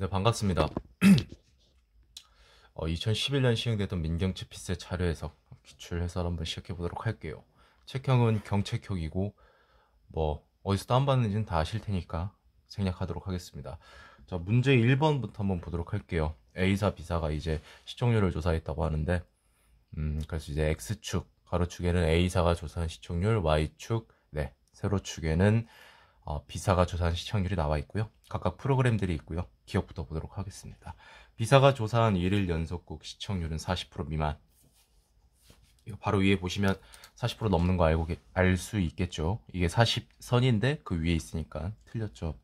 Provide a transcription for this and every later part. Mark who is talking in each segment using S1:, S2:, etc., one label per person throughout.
S1: 네, 반갑습니다. 2011년 시행됐던 민경채 필세 자료 해석 기출 해설 한번 시작해 보도록 할게요. 책형은 경책형이고 어디서 다운받는지는 다 아실 테니까 생략하도록 하겠습니다. 자, 문제 1번부터 한번 보도록 할게요. A사, B사가 이제 시청률을 조사했다고 하는데 그래서 이제 X축 가로축에는 A사가 조사한 시청률, Y축, 네, 세로축에는 B사가 조사한 시청률이 나와 있고요. 각각 프로그램들이 있고요. 기억부터 보도록 하겠습니다. B사가 조사한 1일 연속곡 시청률은 40% 미만. 이거 바로 위에 보시면 40% 넘는 거 알 수 있겠죠. 이게 40선인데 그 위에 있으니까 틀렸죠.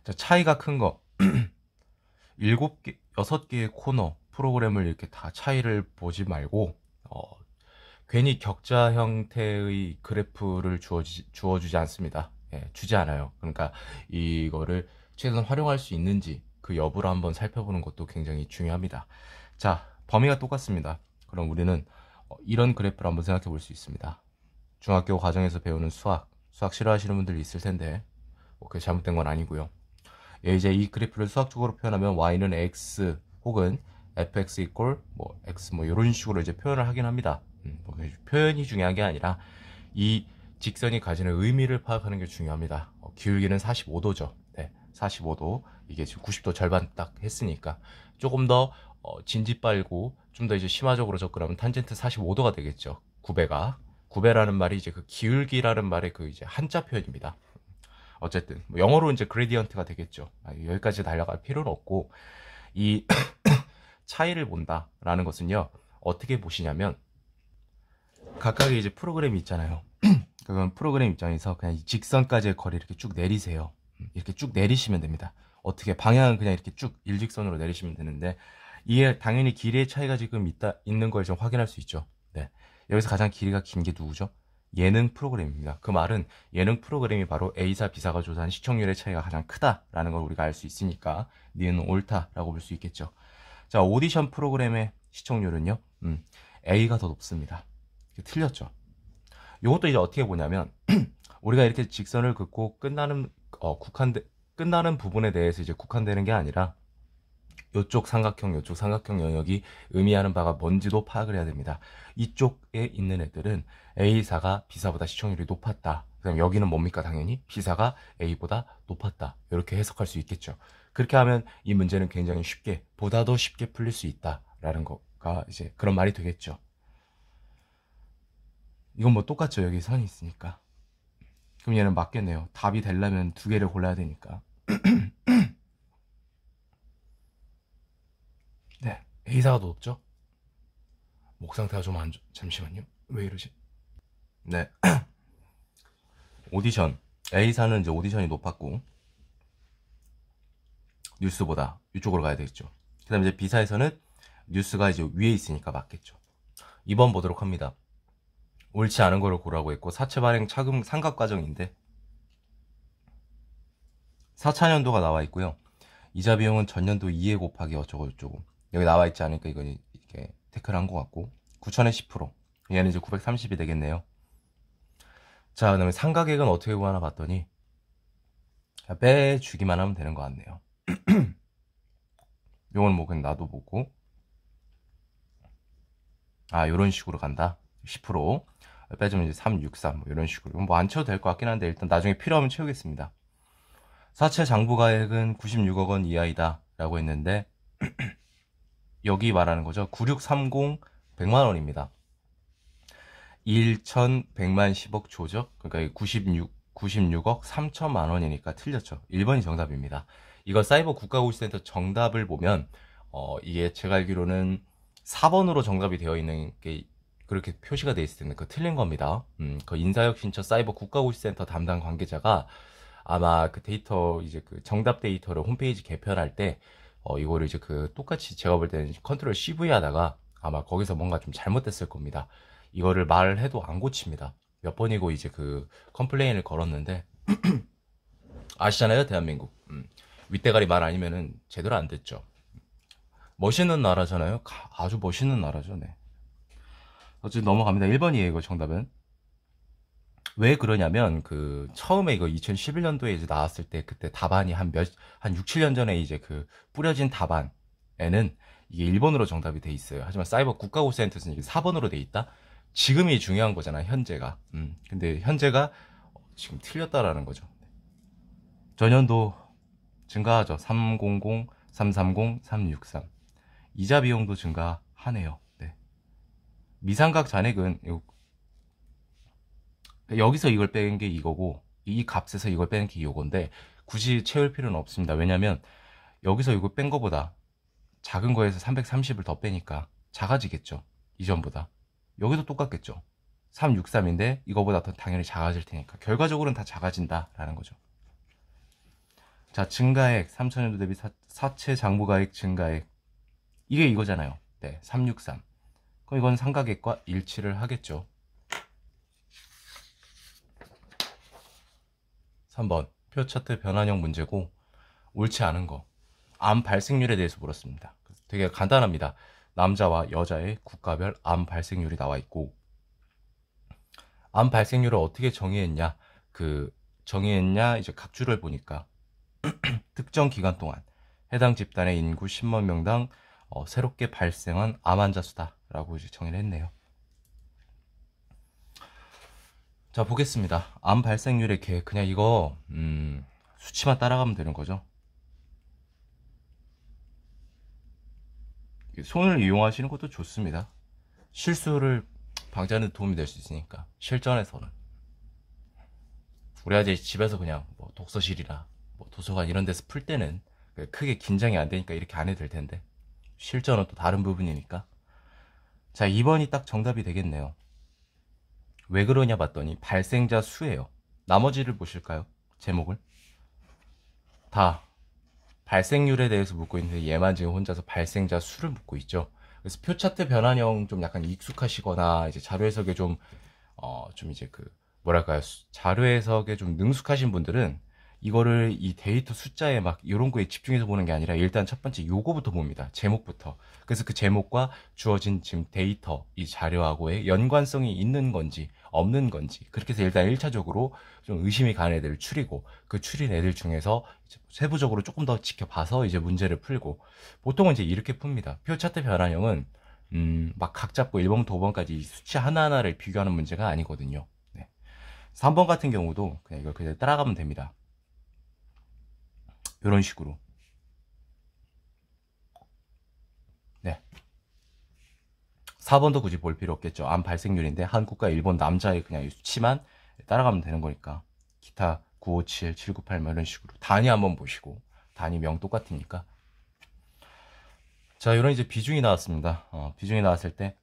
S1: 자, 차이가 큰 거. 7개, 6개의 코너 프로그램을 이렇게 다 차이를 보지 말고 괜히 격자 형태의 그래프를 주어주지 않습니다. 예, 주지 않아요. 그러니까 이거를 최대한 활용할 수 있는지 그 여부를 한번 살펴보는 것도 굉장히 중요합니다. 자, 범위가 똑같습니다. 그럼 우리는 이런 그래프를 한번 생각해 볼 수 있습니다. 중학교 과정에서 배우는 수학 싫어하시는 분들이 있을 텐데 그게 잘못된 건 아니고요. 예, 이제 이 그래프를 수학적으로 표현하면 y는 x 혹은 fx 이꼴 x 이런 식으로 이제 표현을 하긴 합니다. 표현이 중요한 게 아니라 이 직선이 가지는 의미를 파악하는 게 중요합니다. 기울기는 45도죠. 네, 45도. 이게 지금 90도 절반 딱 했으니까 조금 더 진지 빨고 좀 더 이제 심화적으로 접근하면 탄젠트 45도가 되겠죠. 9배가. 9배라는 말이 이제 그 기울기라는 말의 그 이제 한자 표현입니다. 어쨌든 영어로 이제 그레디언트가 되겠죠. 여기까지 달려갈 필요는 없고 이 차이를 본다라는 것은요. 어떻게 보시냐면 각각의 이제 프로그램이 있잖아요. 그건 프로그램 입장에서 그냥 이 직선까지의 거리 이렇게 쭉 내리세요. 이렇게 쭉 내리시면 됩니다. 어떻게 방향은 그냥 이렇게 쭉 일직선으로 내리시면 되는데 이게 당연히 길이의 차이가 지금 있는 걸 좀 확인할 수 있죠. 네. 여기서 가장 길이가 긴 게 누구죠? 예능 프로그램입니다. 그 말은 예능 프로그램이 바로 A사, B사가 조사한 시청률의 차이가 가장 크다라는 걸 우리가 알 수 있으니까 니은 옳다라고 볼 수 있겠죠. 자, 오디션 프로그램의 시청률은요. A가 더 높습니다. 틀렸죠. 이것도 이제 어떻게 보냐면 우리가 이렇게 직선을 긋고 끝나는 부분에 대해서 이제 국한되는 게 아니라 요쪽 삼각형 영역이 의미하는 바가 뭔지도 파악을 해야 됩니다. 이쪽에 있는 애들은 A사가 B사보다 시청률이 높았다. 그럼 여기는 뭡니까? 당연히 B사가 A보다 높았다. 이렇게 해석할 수 있겠죠. 그렇게 하면 이 문제는 굉장히 보다도 쉽게 풀릴 수 있다라는 거가 이제 그런 말이 되겠죠. 이건 똑같죠. 여기 선이 있으니까. 그럼 얘는 맞겠네요. 답이 되려면 두 개를 골라야 되니까. 네, A사가 더 높죠? 목 상태가 좀 안 좋... 잠시만요. 왜 이러지? 네. 오디션. A사는 이제 오디션이 높았고 뉴스보다 이쪽으로 가야 되겠죠. 그 다음에 이제 B사에서는 뉴스가 이제 위에 있으니까 맞겠죠. 2번 보도록 합니다. 옳지 않은 거를 고르라고 했고 사채 발행 차금 상각 과정인데 4차년도가 나와 있고요. 이자 비용은 전년도 2에 곱하기 어쩌고 여기 나와 있지 않으니까 이건 이렇게 태클한 것 같고 9천에 10% 얘는 이제 930이 되겠네요. 자, 그다음에 상가액은 어떻게 구하나 봤더니 빼주기만 하면 되는 것 같네요. 요건 그냥 놔둬보고 요런 식으로 간다. 10% 빼주면 이제 363 이런 식으로 안 채워도 될 것 같긴 한데 일단 나중에 필요하면 채우겠습니다. 사채 장부가액은 96억 원 이하이다 라고 했는데 여기 말하는 거죠. 9630 100만 원입니다. 1,100만 10억 조죠. 그러니까 96억 3천만 원이니까 틀렸죠. 1번이 정답입니다. 이거 사이버 국가고시센터 정답을 보면 이게 제가 알기로는 4번으로 정답이 되어 있는 게 그렇게 표시가 되어 있을 텐데 그거 틀린 겁니다. 그 인사혁신처 사이버 국가고시센터 담당 관계자가 아마 그 데이터 이제 그 정답 데이터를 홈페이지 개편할 때 이거를 이제 똑같이 제가 볼 때는 컨트롤 CV 하다가 아마 거기서 뭔가 좀 잘못됐을 겁니다. 이거를 말을 해도 안 고칩니다. 몇 번이고 이제 컴플레인을 걸었는데 아시잖아요, 대한민국. 윗대가리 말 아니면은 제대로 안 됐죠. 멋있는 나라잖아요. 아주 멋있는 나라죠. 네. 어쨌든 넘어갑니다. 1번이에요, 이거 정답은. 왜 그러냐면 그 처음에 이거 2011년도에 이제 나왔을 때 그때 답안이 한 6, 7년 전에 이제 그 뿌려진 답안에는 이게 1번으로 정답이 돼 있어요. 하지만 사이버 국가고시센터에서는 이게 4번으로 돼 있다. 지금이 중요한 거잖아, 현재가. 근데 현재가 지금 틀렸다라는 거죠. 전년도 증가하죠. 300, 330, 363. 이자 비용도 증가하네요. 네. 미상각 잔액은 여기서 이걸 뺀 게 이거고 이 값에서 이걸 뺀 게 이건데 굳이 채울 필요는 없습니다. 왜냐면 여기서 이거 뺀 거보다 작은 거에서 330을 더 빼니까 작아지겠죠. 이전보다. 여기도 똑같겠죠. 363인데 이거보다 더 당연히 작아질 테니까 결과적으로는 다 작아진다라는 거죠. 자, 증가액 3000년도 대비 사채 장부가액 증가액 이게 이거잖아요. 네, 363. 그럼 이건 상가액과 일치를 하겠죠. 3번 표 차트 변환형 문제고 옳지 않은 거 암 발생률에 대해서 물었습니다. 되게 간단합니다. 남자와 여자의 국가별 암 발생률이 나와 있고 암 발생률을 어떻게 정의했냐 이제 각주를 보니까 특정 기간 동안 해당 집단의 인구 10만 명당 새롭게 발생한 암 환자 수다라고 이제 정의를 했네요. 자, 보겠습니다. 암 발생률의 계획 그냥 이거 수치만 따라가면 되는 거죠. 손을 이용하시는 것도 좋습니다. 실수를 방지하는 데 도움이 될 수 있으니까 실전에서는 우리가 이제 집에서 그냥 뭐 독서실이나 뭐 도서관 이런 데서 풀 때는 크게 긴장이 안 되니까 이렇게 안 해도 될 텐데 실전은 또 다른 부분이니까. 자, 2번이 딱 정답이 되겠네요. 왜 그러냐 봤더니 발생자 수예요. 나머지를 보실까요? 제목을 다 발생률에 대해서 묻고 있는데 얘만 지금 혼자서 발생자 수를 묻고 있죠. 그래서 표 차트 변환형 좀 약간 익숙하시거나 이제 자료 해석에 좀 이제 뭐랄까요, 자료 해석에 좀 능숙하신 분들은 이거를 이 데이터 숫자에 막 이런 거에 집중해서 보는 게 아니라 일단 첫 번째 요거부터 봅니다. 제목부터. 그래서 그 제목과 주어진 지금 데이터 이 자료하고의 연관성이 있는 건지 없는 건지 그렇게 해서 일단 1차적으로 좀 의심이 가는 애들을 추리고 그 추린 애들 중에서 세부적으로 조금 더 지켜봐서 이제 문제를 풀고 보통은 이제 이렇게 풉니다. 표 차트 변환형은 막 각 잡고 1번부터 5번까지 수치 하나하나를 비교하는 문제가 아니거든요. 네. 3번 같은 경우도 그냥 이걸 그냥 따라가면 됩니다. 이런 식으로. 네. 4번도 굳이 볼 필요 없겠죠. 암 발생률인데 한국과 일본 남자의 그냥 수치만 따라가면 되는 거니까. 기타 957, 798 이런 식으로 단위 한번 보시고 단위 명 똑같으니까. 자, 이런 이제 비중이 나왔습니다. 비중이 나왔을 때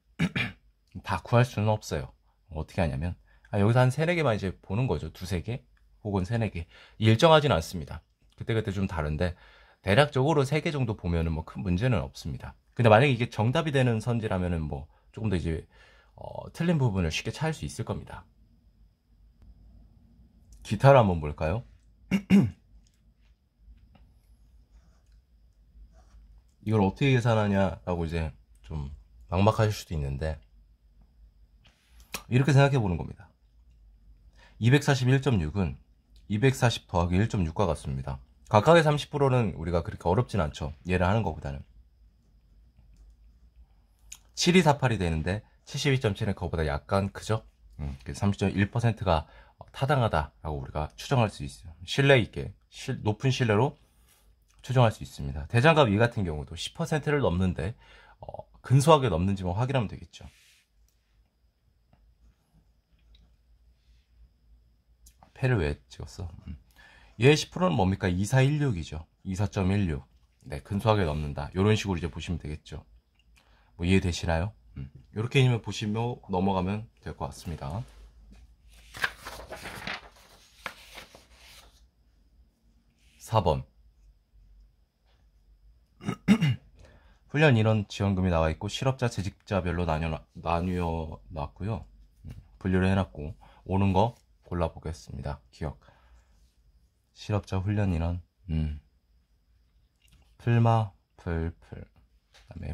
S1: 다 구할 수는 없어요. 어떻게 하냐면 여기서 한 3, 4개만 이제 보는 거죠. 2, 3개 혹은 3, 4개. 일정하진 않습니다. 그때그때 좀 다른데 대략적으로 3개 정도 보면은 뭐 큰 문제는 없습니다. 근데 만약에 이게 정답이 되는 선지라면은 뭐 조금 더 이제 틀린 부분을 쉽게 찾을 수 있을 겁니다. 기타를 한번 볼까요? 이걸 어떻게 계산하냐라고 이제 좀 막막하실 수도 있는데 이렇게 생각해 보는 겁니다. 241.6은 240 더하기 1.6과 같습니다. 각각의 30%는 우리가 그렇게 어렵진 않죠. 얘를 하는 것보다는. 7248이 되는데 72.7은 그거보다 약간 크죠. 30.1%가 타당하다라고 우리가 추정할 수 있어요. 신뢰 있게 높은 신뢰로 추정할 수 있습니다. 대장갑 2 같은 경우도 10%를 넘는데 근소하게 넘는지만 확인하면 되겠죠. 패를 왜 찍었어? 얘의 10%는 뭡니까? 2416이죠. 24.16. 네, 근소하게 넘는다. 이런 식으로 이제 보시면 되겠죠. 뭐 이해되시나요? 이렇게 보시면 넘어가면 될 것 같습니다. 4번. 훈련 인원 지원금이 나와 있고 실업자 재직자별로 나뉘어 놨고요. 분류를 해놨고 오는 거 골라보겠습니다. 기억. 실업자 훈련 인원 그다음에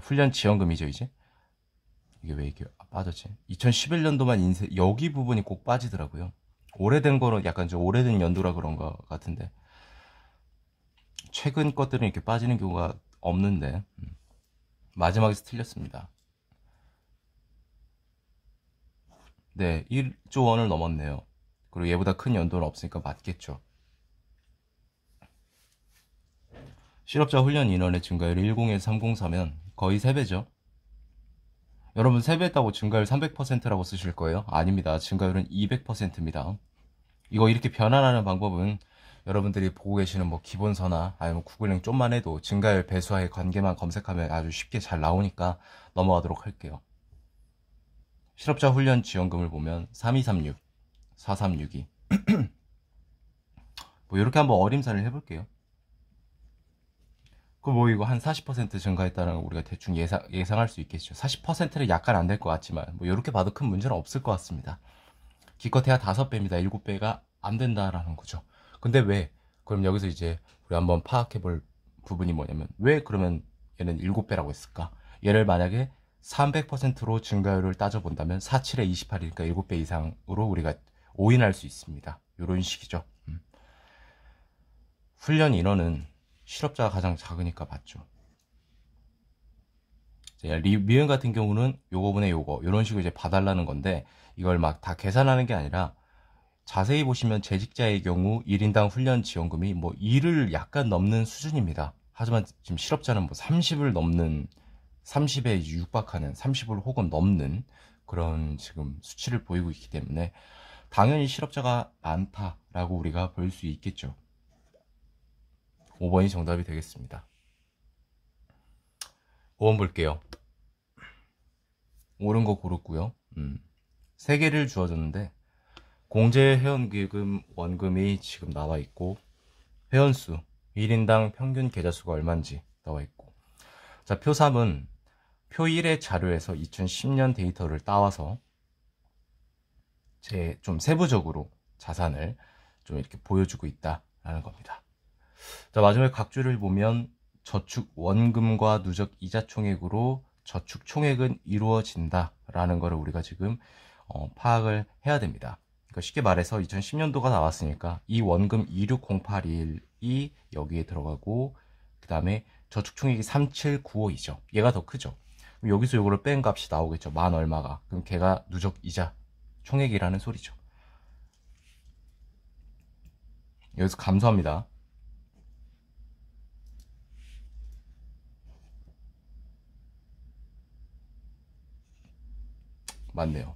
S1: 훈련 지원금이죠. 이제 이게 왜 이게 빠졌지? 2011년도만 여기 부분이 꼭 빠지더라고요. 오래된 거는 약간 좀 오래된 연도라 그런 거 같은데 최근 것들은 이렇게 빠지는 경우가 없는데 마지막에서 틀렸습니다. 네, 1조 원을 넘었네요. 그리고 얘보다 큰 연도는 없으니까 맞겠죠. 실업자 훈련 인원의 증가율이 10에서 304면 거의 3배죠. 여러분 3배 했다고 증가율 300%라고 쓰실 거예요? 아닙니다. 증가율은 200%입니다. 이거 이렇게 변환하는 방법은 여러분들이 보고 계시는 뭐 기본서나 아니면 구글링 좀만 해도 증가율 배수와의 관계만 검색하면 아주 쉽게 잘 나오니까 넘어가도록 할게요. 실업자 훈련 지원금을 보면 3236, 4362 뭐 이렇게 한번 어림산을 해볼게요. 그 뭐 이거 한 40% 증가했다는 우리가 대충 예상할 수 있겠죠. 40%는 약간 안 될 것 같지만 뭐 이렇게 봐도 큰 문제는 없을 것 같습니다. 기껏해야 5배입니다. 7배가 안 된다라는 거죠. 근데 왜? 그럼 여기서 이제 우리 한번 파악해 볼 부분이 뭐냐면 왜 그러면 얘는 7배라고 했을까? 얘를 만약에 300%로 증가율을 따져본다면 47에 28이니까 7배 이상으로 우리가 오인할 수 있습니다. 이런 식이죠. 훈련 인원은 실업자가 가장 작으니까 맞죠. 미은 같은 경우는 요거분의 요거 이런 식으로 이제 봐달라는 건데 이걸 막 다 계산하는 게 아니라 자세히 보시면 재직자의 경우 1인당 훈련 지원금이 뭐 2를 약간 넘는 수준입니다. 하지만 지금 실업자는 뭐 30을 넘는 30에 육박하는 30을 혹은 넘는 그런 지금 수치를 보이고 있기 때문에 당연히 실업자가 많다라고 우리가 볼 수 있겠죠. 5번이 정답이 되겠습니다. 5번 볼게요. 옳은 거 고르고요. 3개를 주어졌는데 공제 회원기금 원금이 지금 나와 있고 회원수 1인당 평균 계좌수가 얼마인지 나와 있고 자, 표 3은 표 1의 자료에서 2010년 데이터를 따와서 좀 세부적으로 자산을 좀 이렇게 보여주고 있다라는 겁니다. 자, 마지막에 각주를 보면 저축 원금과 누적 이자 총액으로 저축 총액은 이루어진다라는 거를 우리가 지금 파악을 해야 됩니다. 그러니까 쉽게 말해서 2010년도가 나왔으니까 이 원금 26081이 여기에 들어가고 그 다음에 저축 총액이 37952죠. 얘가 더 크죠. 그럼 여기서 이거를 뺀 값이 나오겠죠. 만 얼마가. 그럼 걔가 누적 이자 총액이라는 소리죠. 여기서 감소합니다. 맞네요.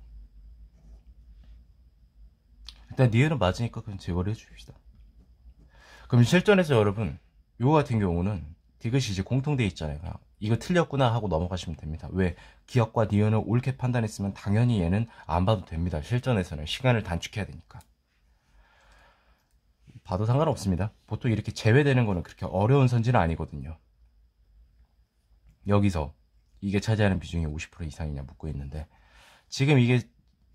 S1: 일단 니은은 맞으니까 그냥 제거를 해줍시다. 그럼 실전에서 여러분 이거 같은 경우는 디귿이 이제 공통되어 있잖아요. 그냥 이거 틀렸구나 하고 넘어가시면 됩니다. 왜? 기억과 니은을 옳게 판단했으면 당연히 얘는 안 봐도 됩니다. 실전에서는 시간을 단축해야 되니까 봐도 상관없습니다. 보통 이렇게 제외되는 거는 그렇게 어려운 선지는 아니거든요. 여기서 이게 차지하는 비중이 50% 이상이냐 묻고 있는데 지금 이게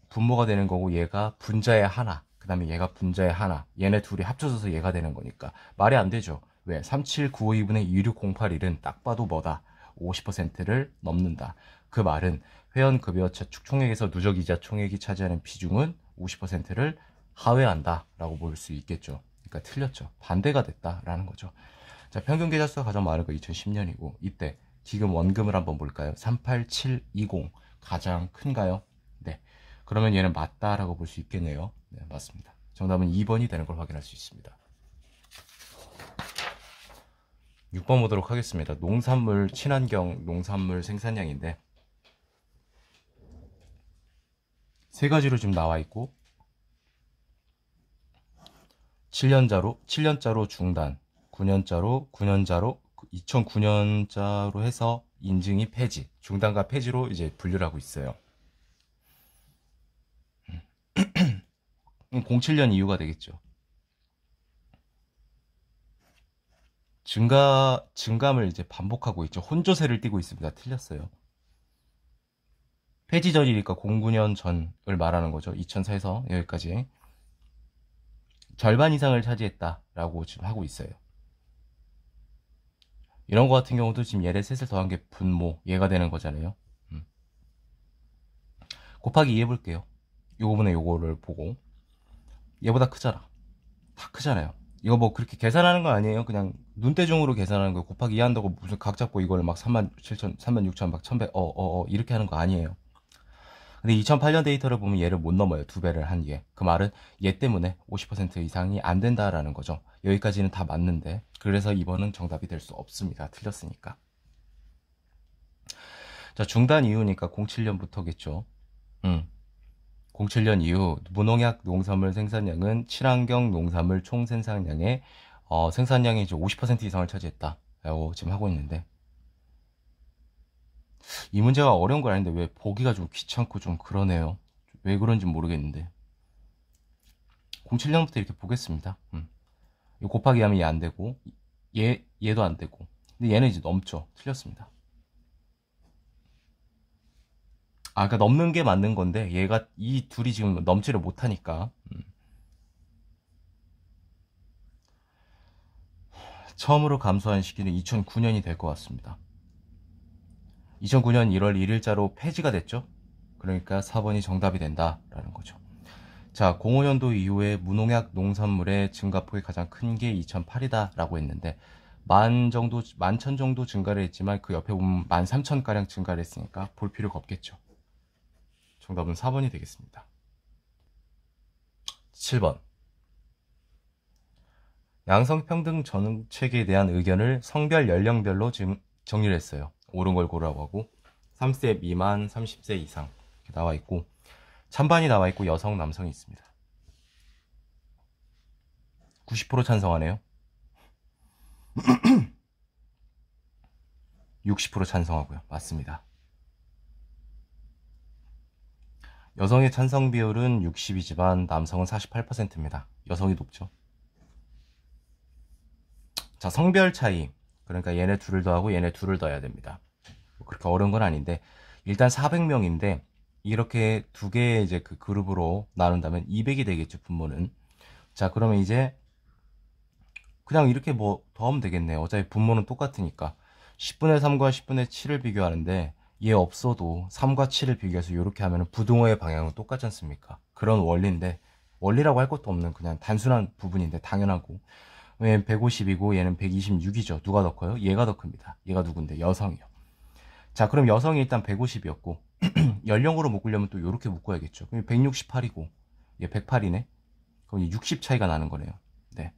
S1: 분모가 되는 거고 얘가 분자의 하나 그 다음에 얘가 분자의 하나 얘네 둘이 합쳐져서 얘가 되는 거니까 말이 안 되죠. 왜? 37952분의 26081은 딱 봐도 뭐다? 50%를 넘는다. 그 말은 회원급여 저축 총액에서 누적이자 총액이 차지하는 비중은 50%를 하회한다 라고 볼 수 있겠죠. 그러니까 틀렸죠. 반대가 됐다라는 거죠. 자, 평균 계좌수가 가장 많은 거 2010년이고 이때 지금 원금을 한번 볼까요? 38720 가장 큰가요? 네. 그러면 얘는 맞다라고 볼 수 있겠네요. 네, 맞습니다. 정답은 2번이 되는 걸 확인할 수 있습니다. 6번 보도록 하겠습니다. 농산물, 친환경 농산물 생산량인데 세 가지로 지금 나와 있고 7년자로 중단, 9년자로 2009년자로 해서 인증이 폐지, 중단과 폐지로 이제 분류를 하고 있어요. 07년 이유가 되겠죠. 증감을 이제 반복하고 있죠. 혼조세를 띠고 있습니다. 틀렸어요. 폐지 전이니까 09년 전을 말하는 거죠. 2004에서 여기까지 절반 이상을 차지했다라고 지금 하고 있어요. 이런 거 같은 경우도 지금 얘를 셋을 더한 게 분모, 얘가 되는 거잖아요. 곱하기 2 해볼게요. 요거분에 요거를 보고 얘보다 크잖아. 다 크잖아요. 이거 뭐 그렇게 계산하는 거 아니에요. 그냥 눈대중으로 계산하는 거예요. 곱하기 2 한다고 무슨 각 잡고 이걸 막 37,000, 36,000, 막 1100, 이렇게 하는 거 아니에요. 근데 2008년 데이터를 보면 얘를 못 넘어요. 2배를 한 얘. 그 말은 얘 때문에 50% 이상이 안 된다라는 거죠. 여기까지는 다 맞는데, 그래서 이번은 정답이 될 수 없습니다. 틀렸으니까. 자, 중단 이후니까 07년부터겠죠. 07년 이후 무농약 농산물 생산량은 친환경 농산물 총 생산량의 생산량이 이제 50% 이상을 차지했다라고 지금 하고 있는데, 이 문제가 어려운 건 아닌데 왜 보기가 좀 귀찮고 좀 그러네요. 왜 그런지 모르겠는데 07년부터 이렇게 보겠습니다. 이 곱하기 하면 얘 안 되고 얘도 안 되고, 근데 얘는 이제 넘죠. 틀렸습니다. 그러니까 넘는 게 맞는 건데 얘가 이 둘이 지금 넘지를 못하니까. 처음으로 감소한 시기는 2009년이 될 것 같습니다. 2009년 1월 1일자로 폐지가 됐죠. 그러니까 4번이 정답이 된다라는 거죠. 자, 05년도 이후에 무농약 농산물의 증가폭이 가장 큰 게 2008이다라고 했는데, 11,000 정도 증가를 했지만 그 옆에 보면 13,000가량 증가를 했으니까 볼 필요가 없겠죠. 정답은 4번이 되겠습니다. 7번. 양성평등 정책에 대한 의견을 성별 연령별로 지금 정리를 했어요. 옳은 걸 고르라고 하고 3세 미만, 30세 이상 이렇게 나와 있고, 찬반이 나와 있고 여성, 남성이 있습니다. 90% 찬성하네요. 60% 찬성하고요. 맞습니다. 여성의 찬성 비율은 60이지만 남성은 48%입니다. 여성이 높죠. 자, 성별 차이. 그러니까 얘네 둘을 더하고 얘네 둘을 더해야 됩니다. 그렇게 어려운 건 아닌데, 일단 400명인데 이렇게 두 개의 이제 그 그룹으로 나눈다면 200이 되겠죠, 분모는. 자, 그러면 이제 그냥 이렇게 뭐 더하면 되겠네요. 어차피 분모는 똑같으니까 10분의 3과 10분의 7을 비교하는데, 얘 없어도 3과 7을 비교해서 이렇게 하면 부등호의 방향은 똑같지 않습니까? 그런 원리인데, 원리라고 할 것도 없는 그냥 단순한 부분인데 당연하고, 얘는 150이고 얘는 126이죠. 누가 더 커요? 얘가 더 큽니다. 얘가 누군데? 여성이요. 자, 그럼 여성이 일단 150이었고 연령으로 묶으려면 또 이렇게 묶어야겠죠. 그럼 168이고 얘 108이네. 그럼 60 차이가 나는 거네요. 네.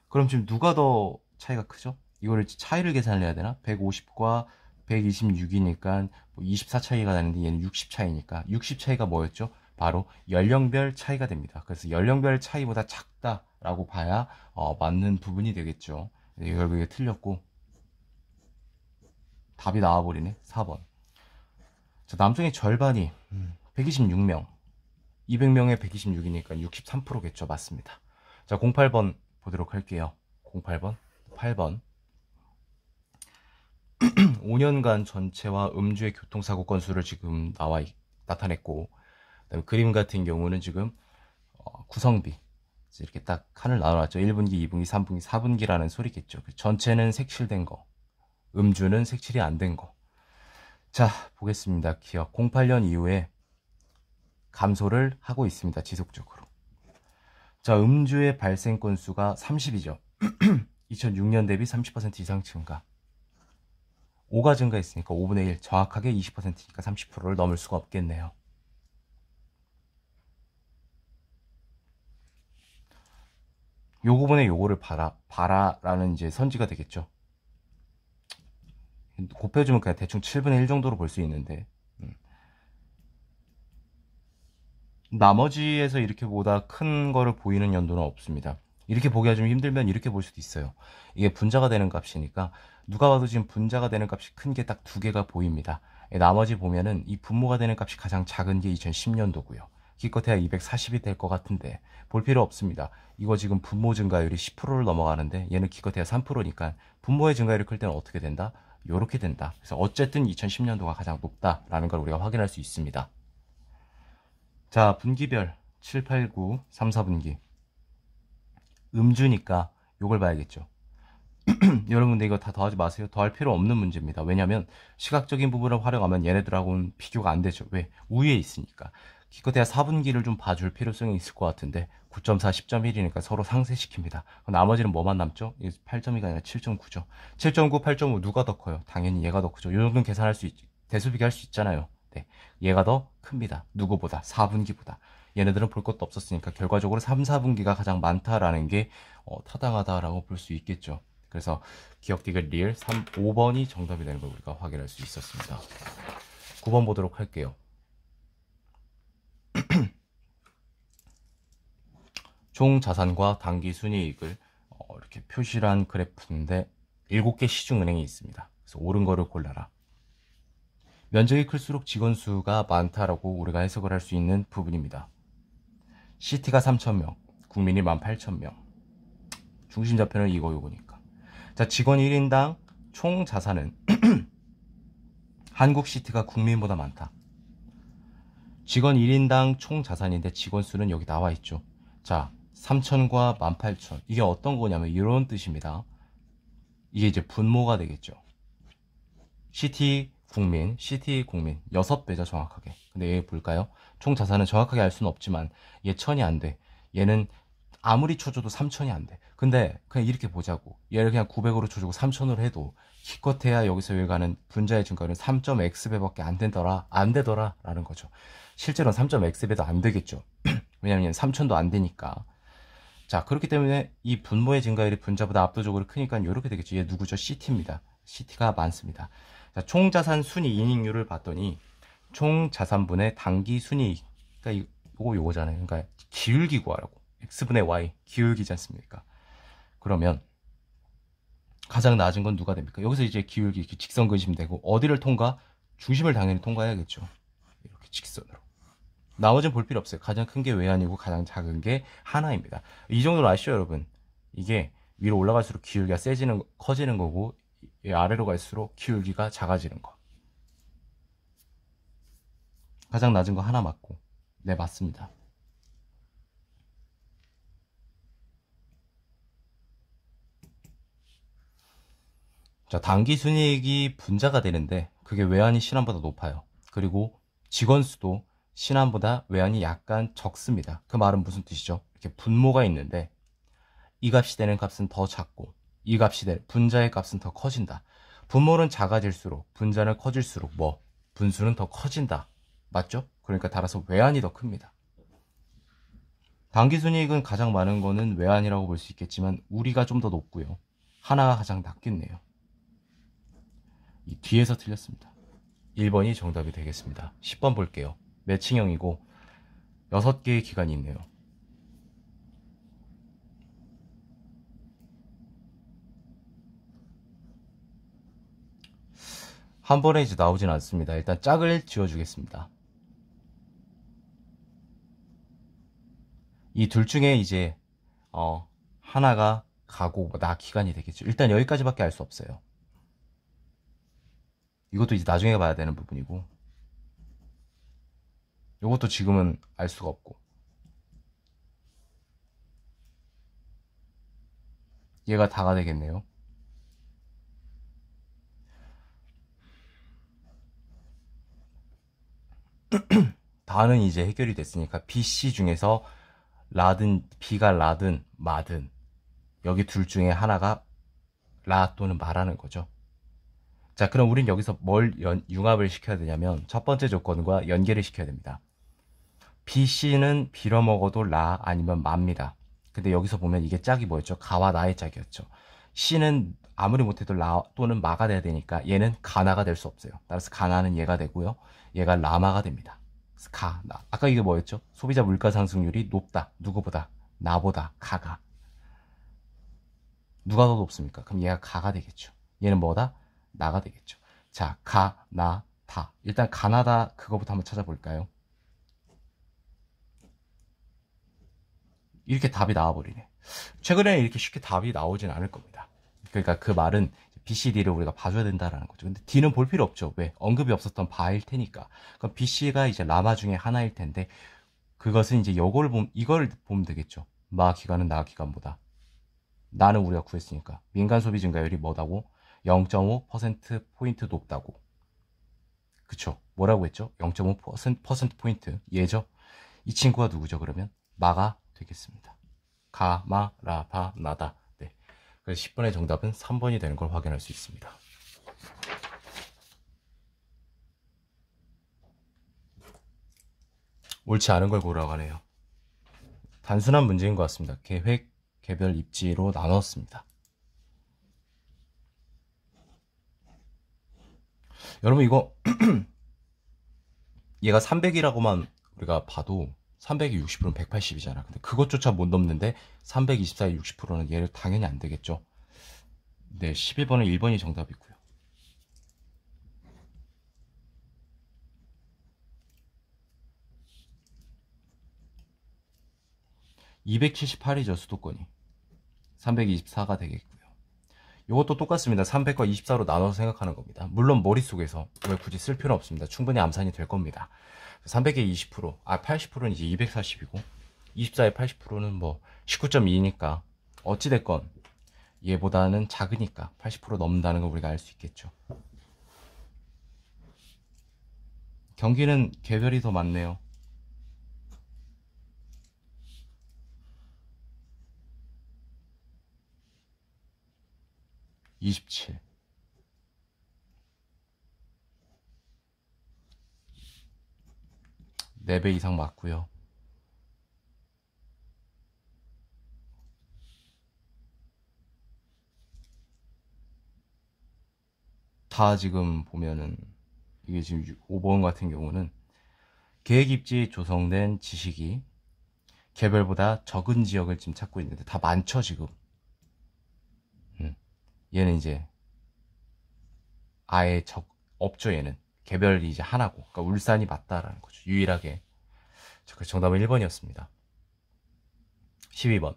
S1: 그럼 지금 누가 더 차이가 크죠? 이거를 차이를 계산을 해야 되나? 150과 126이니까 24 차이가 나는데 얘는 60 차이니까 60 차이가 뭐였죠? 바로 연령별 차이가 됩니다. 그래서 연령별 차이보다 작다라고 봐야 맞는 부분이 되겠죠. 결국에 틀렸고 답이 나와버리네. 4번. 자, 남성의 절반이 126명, 200명에 126이니까 63%겠죠. 맞습니다. 자, 08번 보도록 할게요. 08번, 8번. 5년간 전체와 음주의 교통사고 건수를 지금 나타냈고, 그다음에 그림 같은 경우는 지금 구성비 이렇게 딱 칸을 나눠놨죠. 1분기, 2분기, 3분기, 4분기라는 소리겠죠. 전체는 색칠된 거, 음주는 색칠이 안 된 거. 자, 보겠습니다. 기억 08년 이후에 감소를 하고 있습니다. 지속적으로. 자, 음주의 발생 건수가 30이죠. 2006년 대비 30% 이상 증가. 5가 증가했으니까 5분의 1, 정확하게 20%니까 30%를 넘을 수가 없겠네요. 요 부분에 요거를 봐라라는 이제 선지가 되겠죠. 곱해주면 그냥 대충 7분의 1 정도로 볼 수 있는데, 나머지에서 이렇게 보다 큰 거를 보이는 연도는 없습니다. 이렇게 보기가 좀 힘들면 이렇게 볼 수도 있어요. 이게 분자가 되는 값이니까 누가 봐도 지금 분자가 되는 값이 큰 게 딱 두 개가 보입니다. 나머지 보면은 이 분모가 되는 값이 가장 작은 게 2010년도고요. 기껏해야 240이 될 것 같은데 볼 필요 없습니다. 이거 지금 분모 증가율이 10%를 넘어가는데 얘는 기껏해야 3%니까 분모의 증가율이 클 때는 어떻게 된다? 요렇게 된다. 그래서 어쨌든 2010년도가 가장 높다라는 걸 우리가 확인할 수 있습니다. 자, 분기별 7, 8, 9, 3, 4분기. 음주니까 요걸 봐야겠죠. 여러분들 이거 다 더하지 마세요. 더할 필요 없는 문제입니다. 왜냐면 시각적인 부분을 활용하면 얘네들하고는 비교가 안 되죠. 왜? 우위에 있으니까. 기껏해야 4분기를 좀 봐줄 필요성이 있을 것 같은데 9.4, 10.1이니까 서로 상쇄시킵니다. 나머지는 뭐만 남죠? 8.2가 아니라 7.9죠. 7.9, 8.5 누가 더 커요? 당연히 얘가 더 크죠. 이 정도는 계산할 수 있지. 대수비기 할 수 있잖아요. 네. 얘가 더 큽니다. 누구보다? 4분기보다. 얘네들은 볼 것도 없었으니까 결과적으로 3, 4분기가 가장 많다라는 게 타당하다라고 볼 수 있겠죠. 그래서 기억 디귿 리을 5번이 정답이 되는 걸 우리가 확인할 수 있었습니다. 9번 보도록 할게요. 총 자산과 당기 순이익을 이렇게 표시를 한 그래프인데 7개 시중은행이 있습니다. 그래서 옳은 거를 골라라. 면적이 클수록 직원 수가 많다라고 우리가 해석을 할 수 있는 부분입니다. CT가 3,000명, 국민이 18,000명. 중심 좌표는 이거 요거니까. 자, 직원 1인당 총 자산은 한국 CT가 국민보다 많다. 직원 1인당 총 자산인데 직원 수는 여기 나와 있죠. 자, 3,000과 18,000. 이게 어떤 거냐면 이런 뜻입니다. 이게 이제 분모가 되겠죠. CT 국민 6배죠, 정확하게. 근데 얘 볼까요? 총 자산은 정확하게 알 수는 없지만 얘 1,000이 안 돼. 얘는 아무리 쳐줘도 3,000이 안 돼. 근데 그냥 이렇게 보자고. 얘를 그냥 900으로 쳐주고 3,000으로 해도 기껏해야 여기서 일가는 분자의 증가율은 3.x배밖에 안 되더라 라는 거죠. 실제로는 3.x배도 안 되겠죠. 왜냐면 3,000도 안 되니까. 자, 그렇기 때문에 이 분모의 증가율이 분자보다 압도적으로 크니까 이렇게 되겠죠. 얘 누구죠? CT입니다. CT가 많습니다. 자, 총자산 순이익률을 봤더니 총자산분의 당기 순이익, 그러니까 요거잖아요. 그러니까 기울기 구하라고. x분의 y 기울기지 않습니까? 그러면 가장 낮은 건 누가 됩니까? 여기서 이제 기울기 직선 그리시면 되고, 어디를 통과? 중심을 당연히 통과해야겠죠. 이렇게 직선으로. 나머지는 볼 필요 없어요. 가장 큰 게 외환이고 가장 작은 게 하나입니다. 이 정도로 아시죠, 여러분? 이게 위로 올라갈수록 기울기가 커지는 거고, 아래로 갈수록 기울기가 작아지는 거. 가장 낮은 거 하나 맞고. 네, 맞습니다. 자, 당기 순이익이 분자가 되는데 그게 외환이 신한보다 높아요. 그리고 직원 수도 신한보다 외환이 약간 적습니다. 그 말은 무슨 뜻이죠? 이렇게 분모가 있는데 이 값이 되는 값은 더 작고 이 값이 되는 분자의 값은 더 커진다. 분모는 작아질수록 분자는 커질수록 분수는 더 커진다. 맞죠? 그러니까 따라서 외환이 더 큽니다. 당기순이익은 가장 많은 거는 외환이라고 볼 수 있겠지만 우리가 좀 더 높고요. 하나가 가장 낮겠네요. 이 뒤에서 틀렸습니다. 1번이 정답이 되겠습니다. 10번 볼게요. 매칭형이고 6개의 기간이 있네요. 한 번에 이제 나오진 않습니다. 일단 짝을 지어주겠습니다. 이 둘 중에 이제 하나가 가고 나 기간이 되겠죠. 일단 여기까지밖에 알 수 없어요. 이것도 이제 나중에 봐야 되는 부분이고, 이것도 지금은 알 수가 없고, 얘가 다가 되겠네요. 다는 이제 해결이 됐으니까 B, C 중에서 B가 라든 마든 여기 둘 중에 하나가 라 또는 마라는 거죠. 자, 그럼 우린 여기서 뭘 융합을 시켜야 되냐면 첫 번째 조건과 연계를 시켜야 됩니다. B, C는 빌어먹어도 라 아니면 마입니다. 근데 여기서 보면 이게 짝이 뭐였죠? 가와 나의 짝이었죠. C는 아무리 못해도 라 또는 마가 돼야 되니까 얘는 가나가 될 수 없어요. 따라서 가나는 얘가 되고요. 얘가 라마가 됩니다. 나. 아까 이게 뭐였죠? 소비자 물가 상승률이 높다. 누구보다? 나보다. 가가. 누가 더 높습니까? 그럼 얘가 가가 되겠죠. 얘는 뭐다? 나가 되겠죠. 자, 가, 나, 다. 일단 가나다 그거부터 한번 찾아볼까요? 이렇게 답이 나와버리네. 최근에 이렇게 쉽게 답이 나오진 않을 겁니다. 그러니까 그 말은 B, C, D를 우리가 봐줘야 된다라는 거죠. 근데 D는 볼 필요 없죠. 왜? 언급이 없었던 바일 테니까. 그럼 B, C가 이제 라마 중에 하나일 텐데 그것은 이제 이걸 보면 되겠죠. 마 기간은 나 기간보다. 나는 우리가 구했으니까. 민간 소비 증가율이 뭐다고? 0.5%포인트 높다고. 그쵸? 뭐라고 했죠? 0.5%포인트. 얘죠? 이 친구가 누구죠? 그러면 마가 되겠습니다. 가, 마, 라, 바, 나다. 네. 그래서 10번의 정답은 3번이 되는 걸 확인할 수 있습니다. 옳지 않은 걸 고르라고 하네요. 단순한 문제인 것 같습니다. 계획, 개별, 입지로 나눴습니다. 여러분 이거 얘가 300이라고만 우리가 봐도 300이 60%는 180이잖아. 근데 그것조차 못 넘는데 324의 60%는 얘를 당연히 안 되겠죠. 네, 11번은 1번이 정답이고요. 278이죠, 수도권이. 324가 되겠고요. 이것도 똑같습니다. 300과 24로 나눠서 생각하는 겁니다. 물론 머릿속에서 왜 굳이 쓸 필요는 없습니다. 충분히 암산이 될 겁니다. 300의 20%, 80%는 이제 240이고 24의 80%는 뭐 19.2니까 어찌됐건 얘보다는 작으니까 80% 넘는다는 걸 우리가 알 수 있겠죠. 경기는 개별이 더 많네요. (27) 4배 이상 맞고요. 다 지금 보면은 이게 지금 5번 같은 경우는 계획 입지 조성된 지식이 개별보다 적은 지역을 지금 찾고 있는데 다 많죠 지금. 얘는 이제 아예 없죠. 얘는 개별이 이제 하나고, 그러니까 울산이 맞다라는 거죠. 유일하게. 그래서 정답은 1번이었습니다. 12번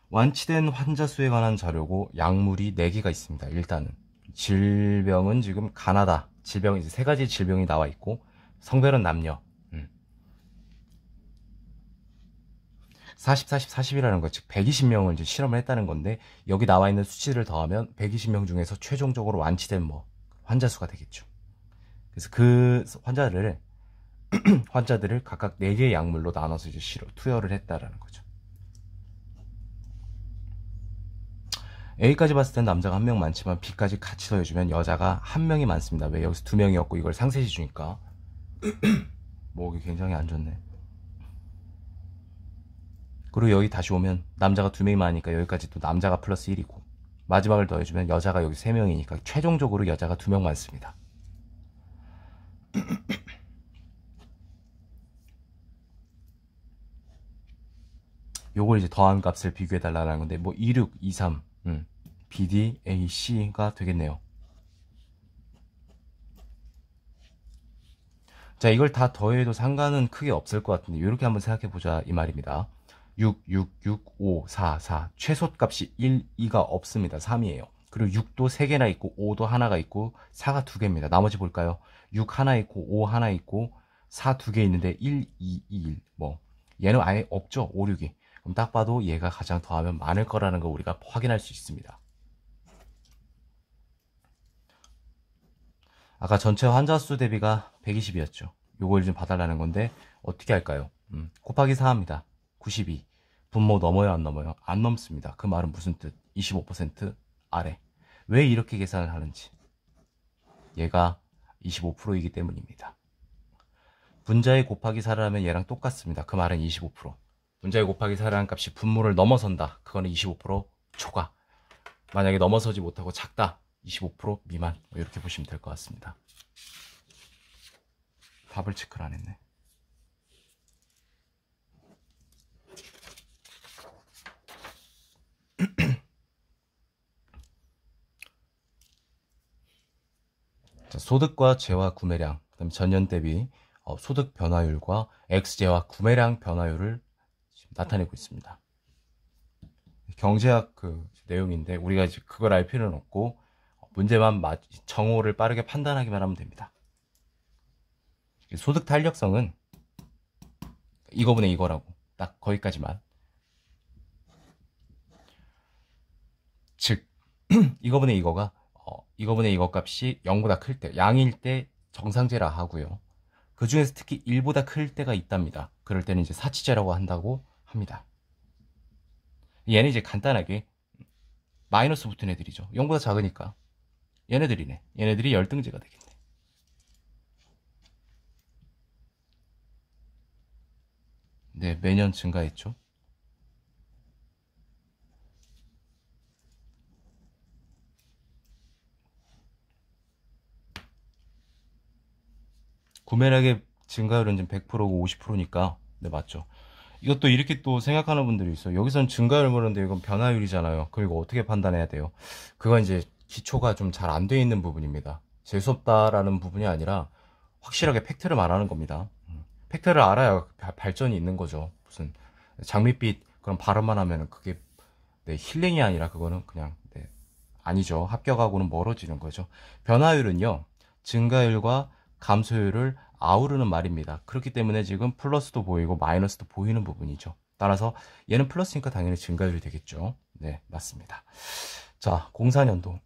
S1: 완치된 환자 수에 관한 자료고 약물이 4개가 있습니다. 일단은 질병은 지금 가나다 질병, 이제 3가지 질병이 나와 있고 성별은 남녀. 40, 40, 40이라는 거, 즉 120명을 이제 실험을 했다는 건데 여기 나와 있는 수치를 더하면 120명 중에서 최종적으로 완치된 뭐 환자 수가 되겠죠. 그래서 그 환자들을 각각 4개의 약물로 나눠서 이제 투여를 했다라는 거죠. A까지 봤을 땐 남자가 1명 많지만 B까지 같이 더해주면 여자가 1명이 많습니다. 왜? 여기서 2명이었고 이걸 상셋이 주니까. 목이 굉장히 안 좋네. 그리고 여기 다시 오면 남자가 2명이 많으니까 여기까지 또 남자가 플러스 1이고 마지막을 더해주면 여자가 여기 3명이니까 최종적으로 여자가 2명 많습니다. 요걸 이제 더한 값을 비교해달라는 건데 뭐 26, 23 BD, A, C가 되겠네요. 자, 이걸 다 더해도 상관은 크게 없을 것 같은데 이렇게 한번 생각해보자 이 말입니다. 6, 6, 6, 5, 4, 4 최소값이 1, 2가 없습니다. 3이에요. 그리고 6도 3개나 있고 5도 하나가 있고 4가 2개입니다. 나머지 볼까요? 6 하나 있고 5 하나 있고 4 2개 있는데 1, 2, 2, 1 뭐 얘는 아예 없죠. 5, 6이. 그럼 딱 봐도 얘가 가장 더하면 많을 거라는 거 우리가 확인할 수 있습니다. 아까 전체 환자 수 대비가 120이었죠. 요걸 좀 봐달라는 건데 어떻게 할까요? 곱하기 4합니다. 92. 분모 넘어요, 안 넘어요? 안 넘습니다. 그 말은 무슨 뜻? 25% 아래. 왜 이렇게 계산을 하는지. 얘가 25%이기 때문입니다. 분자에 곱하기 4를 하면 얘랑 똑같습니다. 그 말은 25%. 분자에 곱하기 4라는 값이 분모를 넘어선다. 그거는 25% 초과. 만약에 넘어서지 못하고 작다. 25% 미만. 이렇게 보시면 될 것 같습니다. 답을 체크를 안 했네. 자, 소득과 재화 구매량, 그다음에 전년 대비 소득 변화율과 X재화 구매량 변화율을 나타내고 있습니다. 경제학 그 내용인데 우리가 이제 그걸 알 필요는 없고 문제만 정오를 빠르게 판단하기만 하면 됩니다. 소득 탄력성은 이거분의 이거라고 딱 거기까지만. 즉 이거분의 이거가 이거분의 이거 값이 0보다 클 때, 양일 때 정상제라 하고요. 그 중에서 특히 1보다 클 때가 있답니다. 그럴 때는 이제 사치제라고 한다고 합니다. 얘는 이제 간단하게 마이너스 붙은 애들이죠. 0보다 작으니까 얘네들이네. 얘네들이 열등제가 되겠네. 네, 매년 증가했죠. 구매량의 증가율은 지금 100%고 50%니까 네, 맞죠. 이것도 이렇게 또 생각하는 분들이 있어요. 여기선 증가율 보는데 이건 변화율이잖아요. 그리고 어떻게 판단해야 돼요? 그건 이제 기초가 좀 잘 안 돼 있는 부분입니다. 재수없다라는 부분이 아니라 확실하게 팩트를 말하는 겁니다. 팩트를 알아야 발전이 있는 거죠. 무슨 장밋빛 그런 발언만 하면 그게 네, 힐링이 아니라 그거는 그냥 네, 아니죠. 합격하고는 멀어지는 거죠. 변화율은요, 증가율과 감소율을 아우르는 말입니다. 그렇기 때문에 지금 플러스도 보이고 마이너스도 보이는 부분이죠. 따라서 얘는 플러스니까 당연히 증가율이 되겠죠. 네, 맞습니다. 자, 04년도.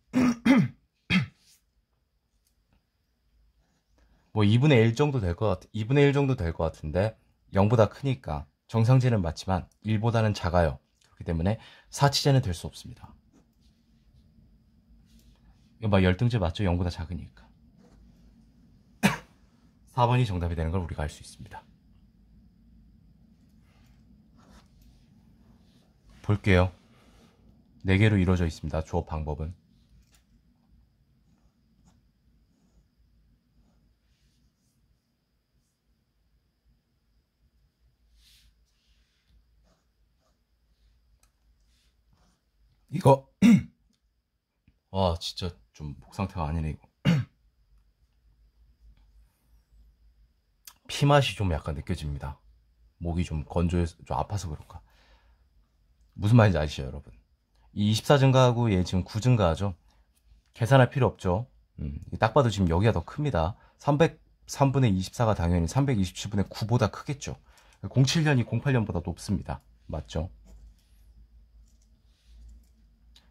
S1: 뭐 2분의 1 정도 될 것 2분의 1 정도 될 것 같은데 0보다 크니까 정상제는 맞지만 1보다는 작아요. 그렇기 때문에 사치제는 될 수 없습니다. 이거 막 열등제 맞죠? 0보다 작으니까. 4번이 정답이 되는 걸 우리가 알 수 있습니다. 볼게요. 4개로 이루어져 있습니다. 조업 방법은. 이거 와 진짜 좀 목 상태가 아니네 이거. 피맛이 좀 약간 느껴집니다. 목이 좀 건조해서 좀 아파서 그런가. 무슨 말인지 아시죠 여러분? 이 24 증가하고 얘 지금 9 증가하죠. 계산할 필요 없죠. 딱 봐도 지금 여기가 더 큽니다. 303분의 24가 당연히 327분의 9보다 크겠죠. 07년이 08년보다 높습니다. 맞죠?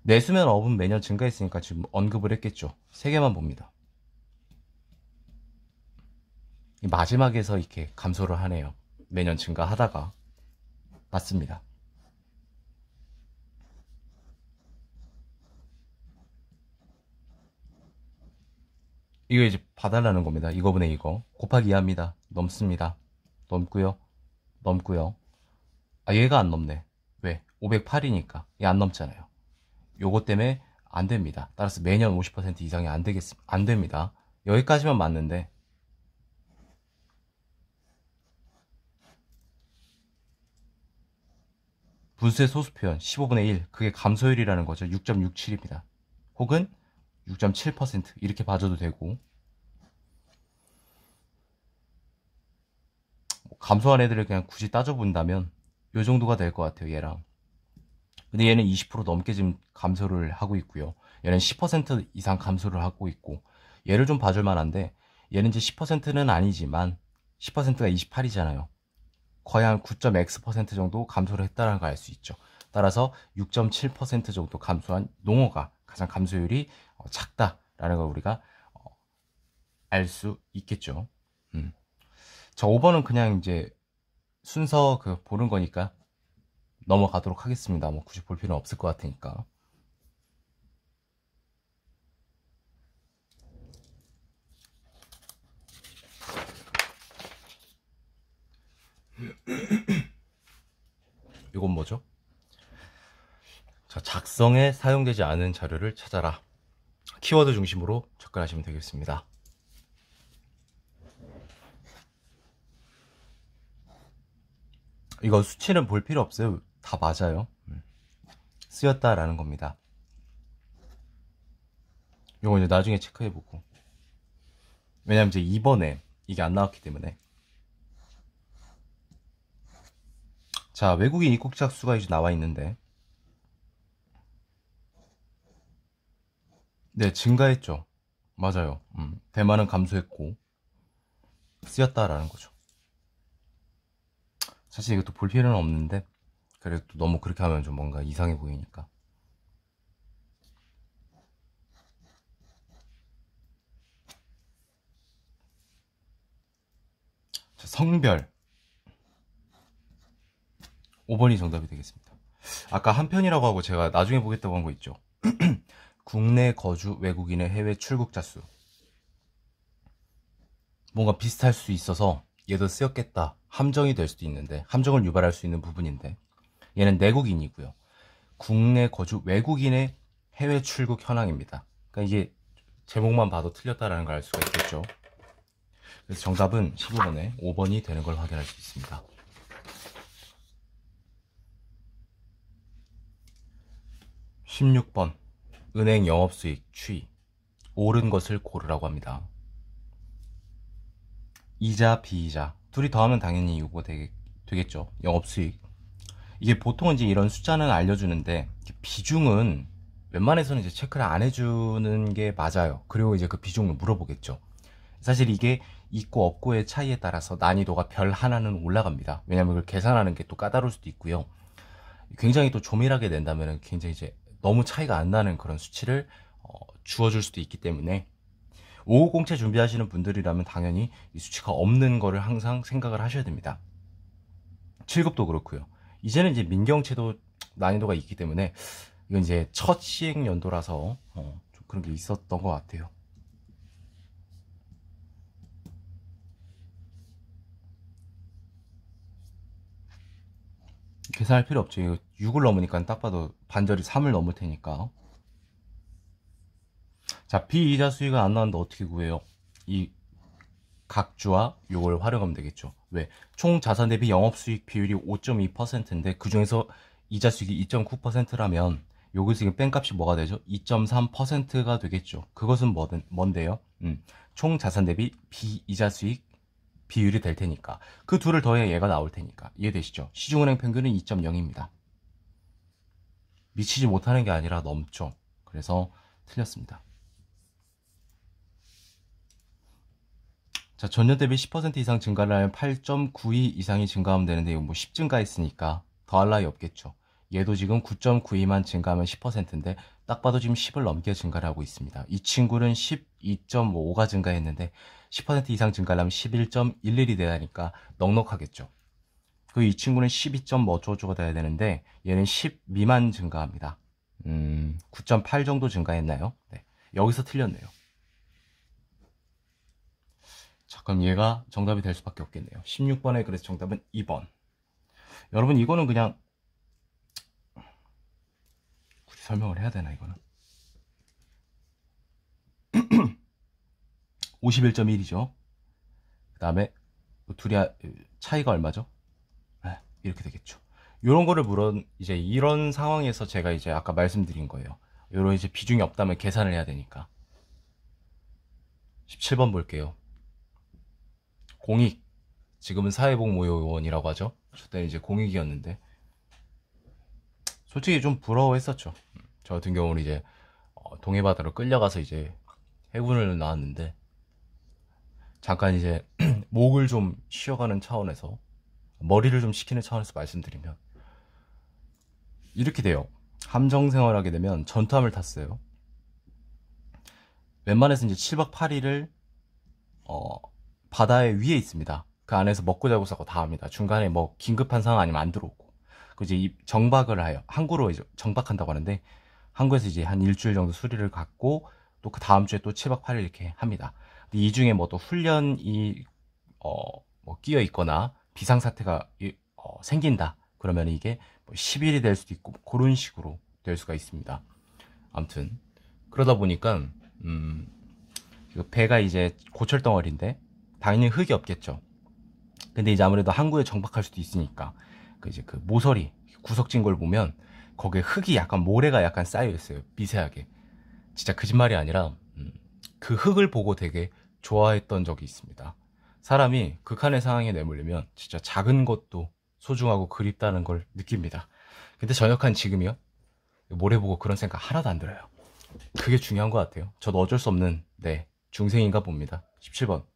S1: 내수면 업은 매년 증가했으니까 지금 언급을 했겠죠. 3개만 봅니다. 마지막에서 이렇게 감소를 하네요. 매년 증가하다가. 맞습니다. 이거 이제 봐달라는 겁니다. 이거분의 이거. 곱하기 2합니다. 넘습니다. 넘고요. 넘고요. 아, 얘가 안 넘네. 왜? 508이니까. 얘 안 넘잖아요. 요거 때문에 안 됩니다. 따라서 매년 50% 이상이 안 됩니다. 여기까지만 맞는데. 분수의 소수 표현 15분의 1. 그게 감소율이라는 거죠. 6.67입니다. 혹은 6.7% 이렇게 봐줘도 되고. 감소한 애들을 그냥 굳이 따져본다면 요 정도가 될 것 같아요. 얘랑. 근데 얘는 20% 넘게 지금 감소를 하고 있고요. 얘는 10% 이상 감소를 하고 있고, 얘를 좀 봐줄 만한데, 얘는 이제 10%는 아니지만 10%가 28이잖아요. 거의 한 9.x% 정도 감소를 했다는 걸 알 수 있죠. 따라서 6.7% 정도 감소한 농어가 가장 감소율이 작다라는 걸 우리가 알 수 있겠죠. 자, 5번은 그냥 이제 순서 보는 거니까 넘어가도록 하겠습니다. 뭐 굳이 볼 필요는 없을 것 같으니까. 이건 뭐죠? 자, 작성에 사용되지 않은 자료를 찾아라. 키워드 중심으로 접근하시면 되겠습니다. 이거 수치는 볼 필요 없어요. 다 맞아요. 쓰였다라는 겁니다. 이거 이제 나중에 체크해보고. 왜냐면 이제 이번에 이게 안 나왔기 때문에. 자, 외국인 입국자 수가 이제 나와 있는데. 네, 증가했죠. 맞아요. 대만은 감소했고. 쓰였다라는 거죠. 사실 이것도 볼 필요는 없는데. 그래도 너무 그렇게 하면 좀 뭔가 이상해 보이니까. 성별 5번이 정답이 되겠습니다. 아까 한 편이라고 하고 제가 나중에 보겠다고 한 거 있죠. 국내 거주 외국인의 해외 출국자 수. 뭔가 비슷할 수 있어서 얘도 쓰였겠다. 함정이 될 수도 있는데, 함정을 유발할 수 있는 부분인데, 얘는 내국인이고요. 국내 거주 외국인의 해외 출국 현황입니다. 그러니까 이게 제목만 봐도 틀렸다라는 걸 알 수가 있겠죠. 그래서 정답은 15번에 5번이 되는 걸 확인할 수 있습니다. 16번 은행 영업수익 추이. 옳은 것을 고르라고 합니다. 이자, 비이자 둘이 더하면 당연히 이거 되겠죠. 영업수익. 이게 보통은 이제 이런 숫자는 알려주는데 비중은 웬만해서는 이제 체크를 안 해주는 게 맞아요. 그리고 이제 그 비중을 물어보겠죠. 사실 이게 있고 없고의 차이에 따라서 난이도가 별 하나는 올라갑니다. 왜냐면 그걸 계산하는 게 또 까다로울 수도 있고요. 굉장히 또 조밀하게 낸다면 굉장히 이제 너무 차이가 안 나는 그런 수치를 주어줄 수도 있기 때문에 550채 준비하시는 분들이라면 당연히 이 수치가 없는 거를 항상 생각을 하셔야 됩니다. 7급도 그렇고요. 이제는 이제 민경채도 난이도가 있기 때문에 이건 이제 첫 시행 연도라서 좀 그런 게 있었던 것 같아요. 계산할 필요 없죠. 이거 6을 넘으니까 딱 봐도 반절이 3을 넘을 테니까. 자, 비이자 수익은 안 나왔는데 어떻게 구해요? 이 각주와 요걸 활용하면 되겠죠. 왜? 총 자산 대비 영업수익 비율이 5.2%인데 그 중에서 이자 수익이 2.9%라면 요것이 뺀값이 뭐가 되죠? 2.3%가 되겠죠. 그것은 뭔데요? 총 자산 대비 비이자 수익 비율이 될 테니까 그 둘을 더해 얘가 나올 테니까 이해되시죠? 시중은행 평균은 2.0입니다. 미치지 못하는 게 아니라 넘죠. 그래서 틀렸습니다. 자, 전년 대비 10% 이상 증가를 하면 8.92 이상이 증가하면 되는데 이거 뭐 10 증가했으니까 더할 나위 없겠죠. 얘도 지금 9.92만 증가하면 10%인데 딱 봐도 지금 10을 넘게 증가를 하고 있습니다. 이 친구는 12.5가 증가했는데 10% 이상 증가하려면 11.11이 돼야 하니까 넉넉하겠죠. 그 이 친구는 12점 어쩌고저쩌고 돼야 되는데 얘는 10 미만 증가합니다. 9.8 정도 증가했나요? 네. 여기서 틀렸네요. 자, 그럼 얘가 정답이 될 수밖에 없겠네요. 16번에 그래서 정답은 2번. 여러분 이거는 그냥 굳이 설명을 해야 되나 이거는? 51.1이죠. 그 다음에 둘이 차이가 얼마죠? 네, 이렇게 되겠죠. 이런 거를 이제 이런 상황에서 제가 이제 아까 말씀드린 거예요. 이런 이제 비중이 없다면 계산을 해야 되니까. 17번 볼게요. 공익. 지금은 사회복무요원이라고 하죠. 저 때는 이제 공익이었는데 솔직히 좀 부러워했었죠. 저 같은 경우는 이제 동해바다로 끌려가서 이제 해군을 나왔는데 잠깐 이제 목을 좀 쉬어가는 차원에서 머리를 좀 식히는 차원에서 말씀드리면 이렇게 돼요. 함정 생활하게 되면 전투함을 탔어요. 웬만해서 이제 7박 8일을 바다의 위에 있습니다. 그 안에서 먹고 자고 싸고 다 합니다. 중간에 뭐 긴급한 상황 아니면 안 들어오고. 그 이제 정박을 해요. 항구로 이제 정박한다고 하는데 항구에서 이제 한 일주일 정도 수리를 갖고 또 그 다음 주에 또 7박 8일 이렇게 합니다. 근데 이 중에 뭐 또 훈련이 뭐 끼어 있거나 비상 사태가 생긴다. 그러면 이게 뭐 10일이 될 수도 있고 그런 식으로 될 수가 있습니다. 아무튼 그러다 보니까 배가 이제 고철 덩어리인데 당연히 흙이 없겠죠. 근데 이제 아무래도 항구에 정박할 수도 있으니까 이제 그 모서리 구석진 걸 보면 거기에 흙이 약간 모래가 약간 쌓여 있어요. 미세하게. 진짜 거짓말이 아니라 그 흙을 보고 되게 좋아했던 적이 있습니다. 사람이 극한의 상황에 내몰리면 진짜 작은 것도 소중하고 그립다는 걸 느낍니다. 근데 전역한 지금이요? 모래 보고 그런 생각 하나도 안 들어요. 그게 중요한 것 같아요. 저도 어쩔 수 없는 중생인가 봅니다. 17번.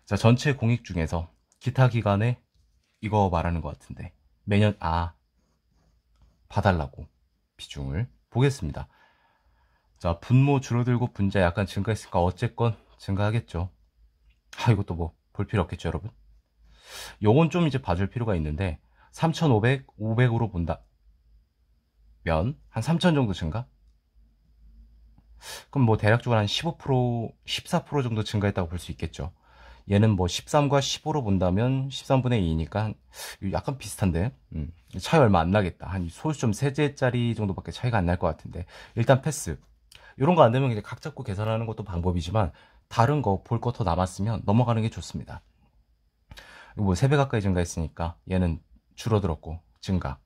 S1: 자, 전체 공익 중에서 기타 기간에 이거 말하는 것 같은데 매년 봐달라고 비중을 보겠습니다. 자, 분모 줄어들고 분자 약간 증가했으니까 어쨌건 증가하겠죠. 이것도 뭐 볼 필요 없겠죠, 여러분? 요건 좀 이제 봐줄 필요가 있는데 3,500, 500으로 본다면 한 3,000 정도 증가? 그럼 뭐 대략적으로 한 15%, 14% 정도 증가했다고 볼 수 있겠죠. 얘는 뭐 13과 15로 본다면 13분의 2니까 약간 비슷한데 차이 얼마 안 나겠다. 한 소수점 세제짜리 정도밖에 차이가 안 날 것 같은데 일단 패스. 이런 거 안 되면 이제 각 잡고 계산하는 것도 방법이지만 다른 거 볼 거 더 남았으면 넘어가는 게 좋습니다. 뭐 3배 가까이 증가했으니까 얘는 줄어들었고 증가.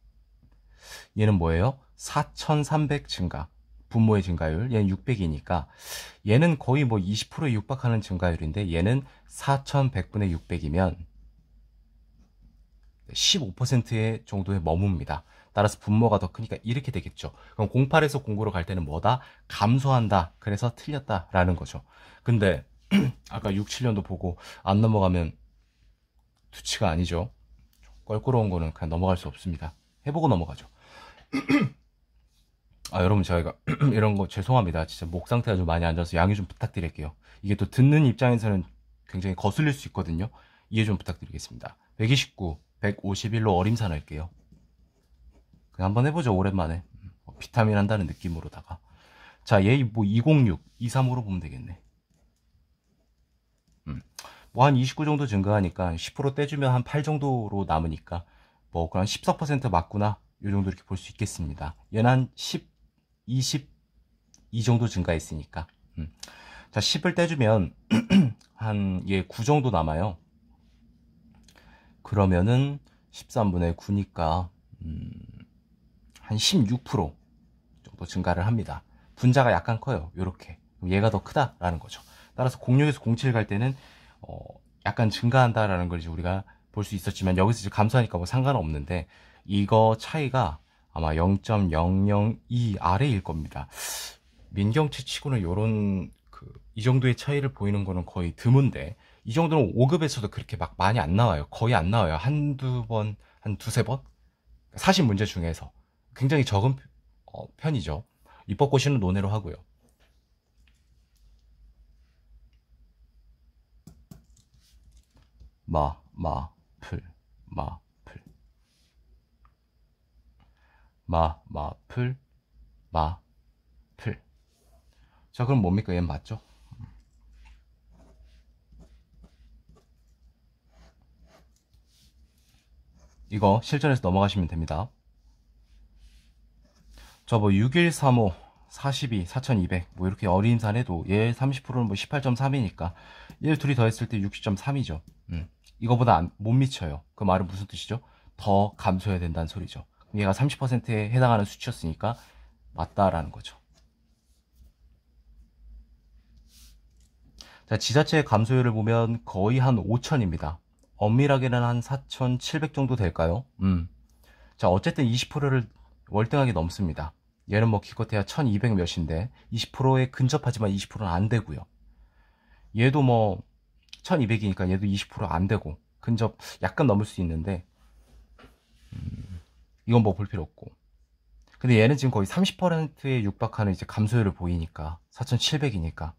S1: 얘는 뭐예요? 4,300 증가. 분모의 증가율. 얘는 600이니까 얘는 거의 뭐 20%에 육박하는 증가율인데 얘는 4,100분의 600이면 15% 정도에 머뭅니다. 따라서 분모가 더 크니까 이렇게 되겠죠. 그럼 08에서 09로 갈 때는 뭐다? 감소한다. 그래서 틀렸다라는 거죠. 근데 아까 6, 7년도 보고 안 넘어가면 두치가 아니죠. 껄끄러운 거는 그냥 넘어갈 수 없습니다. 해보고 넘어가죠. 여러분 저희가 이런 거 죄송합니다. 진짜 목 상태가 좀 많이 안 좋아서 양해 좀 부탁드릴게요. 이게 또 듣는 입장에서는 굉장히 거슬릴 수 있거든요. 이해 좀 부탁드리겠습니다. 129, 151로 어림산 할게요. 그냥 한번 해보죠, 오랜만에. 비타민 한다는 느낌으로다가. 자, 얘 뭐 206, 235로 보면 되겠네. 뭐 한 29 정도 증가하니까 10% 떼주면 한 8 정도로 남으니까 뭐 그냥 14% 맞구나. 이 정도 이렇게 볼 수 있겠습니다. 얘는 한 10, 20, 이 정도 증가했으니까. 자, 10을 떼주면 한 얘 9 정도 남아요. 그러면은 13분의 9니까 한 16% 정도 증가를 합니다. 분자가 약간 커요. 요렇게. 얘가 더 크다라는 거죠. 따라서 06에서 07 갈 때는 약간 증가한다라는 걸 이제 우리가 볼 수 있었지만 여기서 이제 감소하니까 뭐 상관없는데 이거 차이가 아마 0.002 아래일 겁니다. 민경채 치고는 요런 이 정도의 차이를 보이는 거는 거의 드문데 이 정도는 5급에서도 그렇게 막 많이 안 나와요. 거의 안 나와요. 한두 번, 한 두세 번? 사실 문제 중에서 굉장히 적은 편이죠. 입법고시는 논외로 하고요. 풀. 풀. 자, 그럼 뭡니까? 얘는 맞죠? 이거 실전에서 넘어가시면 됩니다. 저 뭐 6135, 42, 4200 뭐 이렇게 어림산 해도 얘 30%는 뭐 18.3이니까 얘 둘이 더했을 때 60.3이죠. 이거보다 못 미쳐요. 그 말은 무슨 뜻이죠? 더 감소해야 된다는 소리죠. 얘가 30%에 해당하는 수치였으니까 맞다라는 거죠. 자, 지자체의 감소율을 보면 거의 한 5천입니다. 엄밀하게는 한 4,700 정도 될까요? 자, 어쨌든 20%를 월등하게 넘습니다. 얘는 뭐 기껏해야 1200 몇인데 20%에 근접하지만 20%는 안 되고요. 얘도 뭐 1200이니까 얘도 20%안 되고 근접 약간 넘을 수 있는데 이건 뭐 볼 필요 없고. 근데 얘는 지금 거의 30%에 육박하는 이제 감소율을 보이니까 4700이니까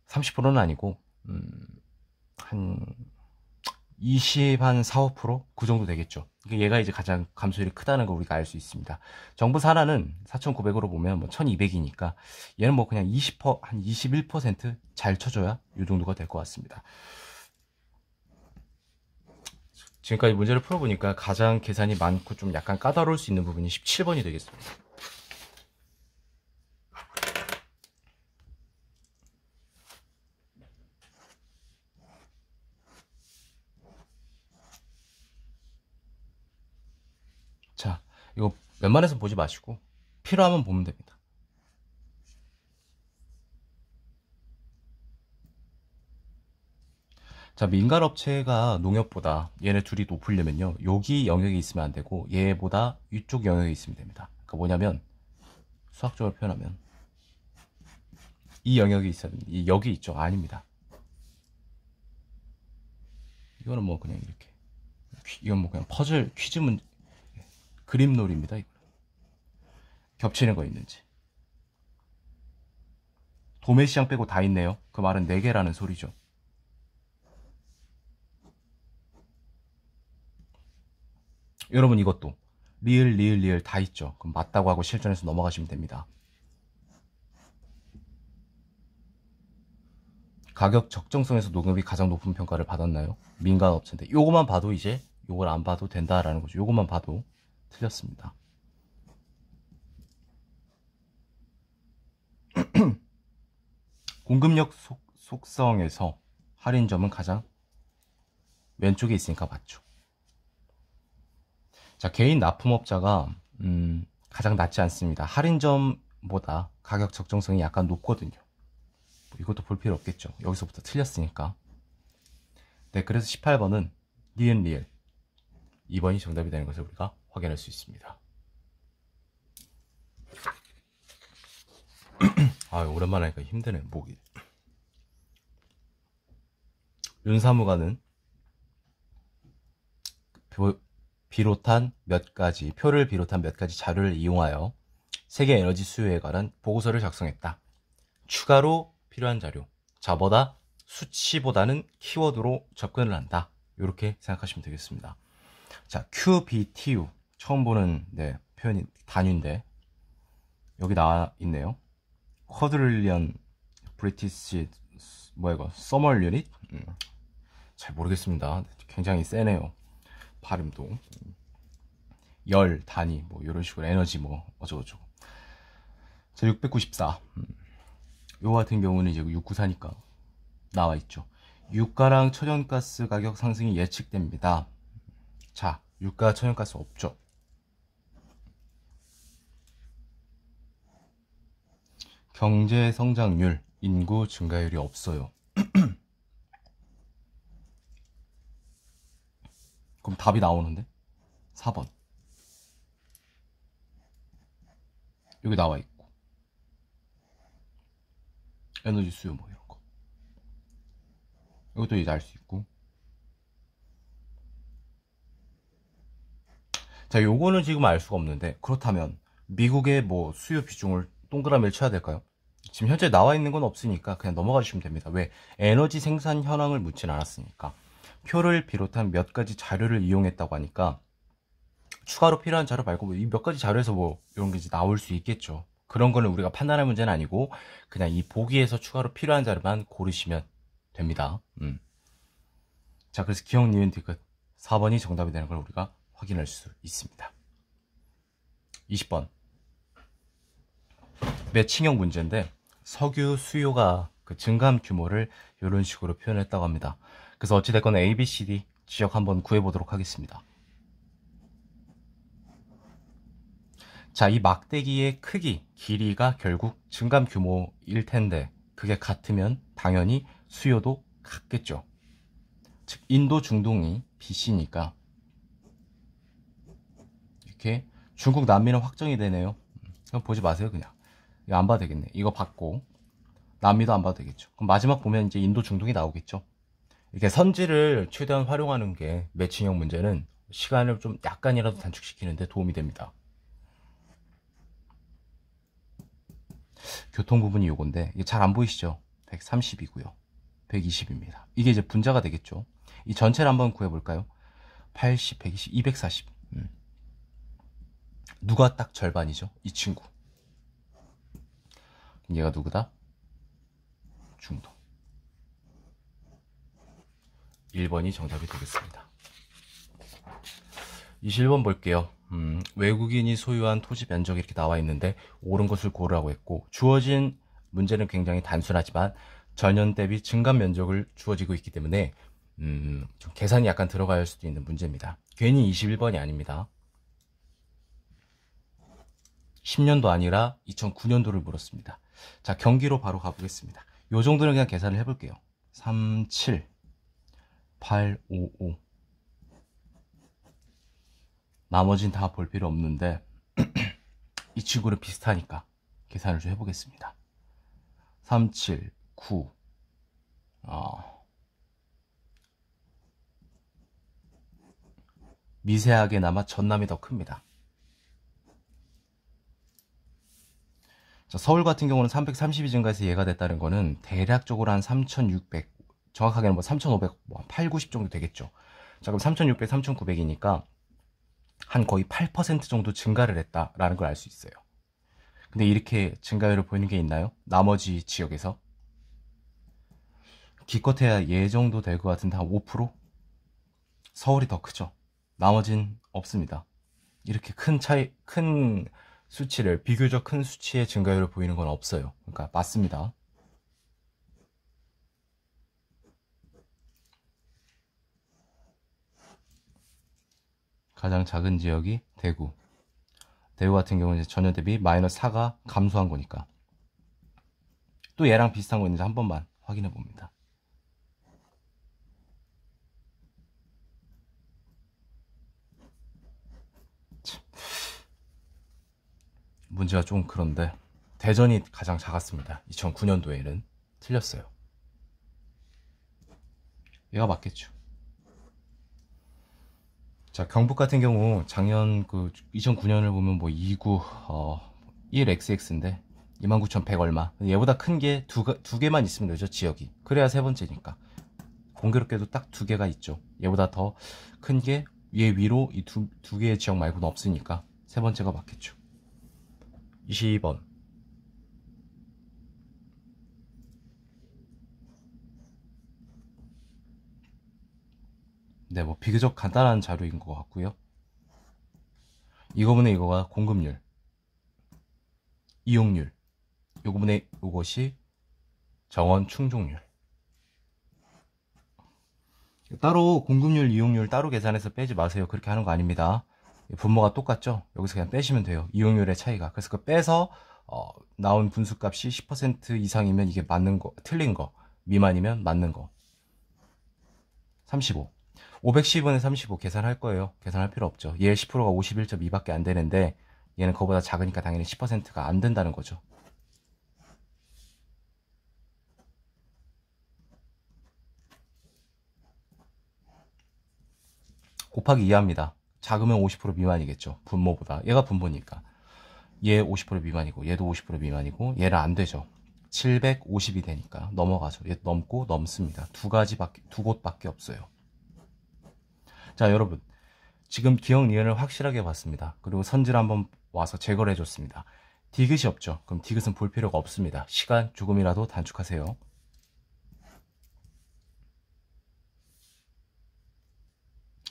S1: 30%는 아니고 한 20, 한 4, 5%? 그 정도 되겠죠. 얘가 이제 가장 감소율이 크다는 걸 우리가 알 수 있습니다. 정부 산하는 4,900으로 보면 뭐 1,200이니까 얘는 뭐 그냥 20%, 한 21% 쳐줘야 이 정도가 될 것 같습니다. 지금까지 문제를 풀어보니까 가장 계산이 많고 좀 약간 까다로울 수 있는 부분이 17번이 되겠습니다. 자, 이거 웬만해서 보지 마시고 필요하면 보면 됩니다. 자, 민간업체가 농협보다 얘네 둘이 높으려면요 여기 영역이 있으면 안 되고 얘보다 이쪽 영역이 있으면 됩니다. 그러니까 뭐냐면 수학적으로 표현하면 이 영역이 있어야 됩니다. 여기 있죠? 아닙니다. 이거는 뭐 그냥 이렇게 이건 뭐 그냥 퍼즐 퀴즈 문제 그림놀이입니다. 이거 겹치는 거 있는지 도매시장 빼고 다 있네요. 그 말은 4개라는 소리죠. 여러분 이것도 리을 다 있죠. 그럼 맞다고 하고 실전에서 넘어가시면 됩니다. 가격 적정성에서 농협이 가장 높은 평가를 받았나요? 민간 업체인데 요거만 봐도 이제 요걸 안 봐도 된다라는 거죠. 요것만 봐도 틀렸습니다. 공급력 속성에서 할인점은 가장 왼쪽에 있으니까 맞죠. 자, 개인 납품업자가 가장 낫지 않습니다. 할인점보다 가격 적정성이 약간 높거든요. 이것도 볼 필요 없겠죠. 여기서부터 틀렸으니까. 네, 그래서 18번은 리을 2번이 정답이 되는 것을 우리가 확인할 수 있습니다. 아, 오랜만에 하니까 힘드네, 목이. 윤사무관은 표를 비롯한 몇 가지 자료를 이용하여 세계 에너지 수요에 관한 보고서를 작성했다. 추가로 필요한 자료, 자보다 수치보다는 키워드로 접근을 한다. 이렇게 생각하시면 되겠습니다. 자, QBTU 처음 보는 표현이 단위인데 여기 나와 있네요. 쿼드릴리언 브리티시 서멀 유닛? 잘 모르겠습니다. 굉장히 세네요. 발음도. 열 단위 이런 식으로 에너지 어쩌고저쩌고. 자, 694. 요 같은 경우는 이제 694니까 나와 있죠. 유가랑 천연가스 가격 상승이 예측됩니다. 자, 유가 천연가스 없죠. 경제 성장률, 인구 증가율이 없어요. 그럼 답이 나오는데? 4번. 여기 나와 있고. 에너지 수요 이런 거. 이것도 이제 알 수 있고. 자, 요거는 지금 알 수가 없는데, 그렇다면 미국의 수요 비중을 동그라미를 쳐야 될까요? 지금 현재 나와 있는 건 없으니까 그냥 넘어가 주시면 됩니다. 왜? 에너지 생산 현황을 묻진 않았으니까. 표를 비롯한 몇 가지 자료를 이용했다고 하니까 추가로 필요한 자료 말고 이 몇 가지 자료에서 이런 게 이제 나올 수 있겠죠. 그런 거는 우리가 판단할 문제는 아니고 그냥 이 보기에서 추가로 필요한 자료만 고르시면 됩니다. 자, 그래서 기억, 니은, 디귿 4번이 정답이 되는 걸 우리가 확인할 수 있습니다. 20번 매칭형 문제인데 석유 수요가 그 증감 규모를 이런 식으로 표현했다고 합니다. 그래서 어찌됐건 A, B, C, D 지역 한번 구해보도록 하겠습니다. 자, 이 막대기의 크기, 길이가 결국 증감 규모일 텐데 그게 같으면 당연히 수요도 같겠죠. 즉 인도 중동이 BC니까 이렇게 중국 남미는 확정이 되네요. 그럼 보지 마세요. 그냥 이거 안 봐도 되겠네. 이거 받고 남미도 안 봐도 되겠죠. 그럼 마지막 보면 이제 인도 중동이 나오겠죠. 이렇게 선지를 최대한 활용하는 게 매칭형 문제는 시간을 좀 약간이라도 단축시키는데 도움이 됩니다. 교통 부분이 요건데 이게 잘 안 보이시죠? 130이고요. 120입니다. 이게 이제 분자가 되겠죠. 이 전체를 한번 구해볼까요? 80, 120, 240. 누가 딱 절반이죠? 이 친구. 얘가 누구다? 중도. 1번이 정답이 되겠습니다. 21번 볼게요. 외국인이 소유한 토지 면적이 이렇게 나와 있는데 옳은 것을 고르라고 했고 주어진 문제는 굉장히 단순하지만 전년 대비 증감 면적을 주어지고 있기 때문에 좀 계산이 약간 들어갈 수도 있는 문제입니다. 괜히 21번이 아닙니다. 10년도 아니라 2009년도를 물었습니다. 자, 경기로 바로 가보겠습니다. 요 정도는 그냥 계산을 해볼게요. 37 855 나머진 다 볼 필요 없는데 이 친구는 비슷하니까 계산을 좀 해보겠습니다. 379 미세하게나마 전남이 더 큽니다. 자, 서울 같은 경우는 330이 증가해서 얘가 됐다는 거는 대략적으로 한 3600, 정확하게는 3500, 8, 90 정도 되겠죠. 자, 그럼 3600, 3900이니까 한 거의 8% 정도 증가를 했다라는 걸 알 수 있어요. 근데 이렇게 증가율을 보이는 게 있나요? 나머지 지역에서? 기껏해야 얘 정도 될 것 같은데 한 5%? 서울이 더 크죠. 나머진 없습니다. 이렇게 큰 수치를, 비교적 큰 수치의 증가율을 보이는 건 없어요. 그러니까 맞습니다. 가장 작은 지역이 대구. 대구 같은 경우는 이제 전년 대비 마이너스 4가 감소한 거니까. 또 얘랑 비슷한 거 있는지 한 번만 확인해 봅니다. 문제가 좀 그런데 대전이 가장 작았습니다. 2009년도에는 틀렸어요. 얘가 맞겠죠. 자, 경북 같은 경우 작년 2009년을 보면 뭐 29 1xx인데 29,100 얼마. 얘보다 큰 게 두 개만 있으면 되죠, 지역이. 그래야 세 번째니까. 공교롭게도 딱 두 개가 있죠. 얘보다 더 큰 게 얘 위로 이 두 개의 지역 말고는 없으니까 세 번째가 맞겠죠. 22번. 네, 뭐 비교적 간단한 자료인 것 같고요. 이거분의 이거가 공급률, 이용률, 요거분의 요것이 정원 충족률. 따로 공급률, 이용률 따로 계산해서 빼지 마세요. 그렇게 하는 거 아닙니다. 분모가 똑같죠? 여기서 그냥 빼시면 돼요. 이용률의 차이가. 그래서 그 빼서 나온 분수값이 10% 이상이면 이게 맞는 거, 틀린 거, 미만이면 맞는 거. 35. 510분의 35 계산할 거예요. 계산할 필요 없죠. 얘 10%가 51.2밖에 안 되는데 얘는 그거보다 작으니까 당연히 10%가 안 된다는 거죠. 곱하기 2합니다. 작으면 50% 미만이겠죠. 분모보다. 얘가 분모니까. 얘 50% 미만이고 얘도 50% 미만이고 얘는 안 되죠. 750이 되니까 넘어가죠. 얘 넘고 넘습니다. 두 곳밖에 없어요. 자, 여러분. 지금 기억 니은을 확실하게 봤습니다. 그리고 선지를 한번 와서 제거를 해줬습니다. 디귿이 없죠. 그럼 디귿은 볼 필요가 없습니다. 시간 조금이라도 단축하세요.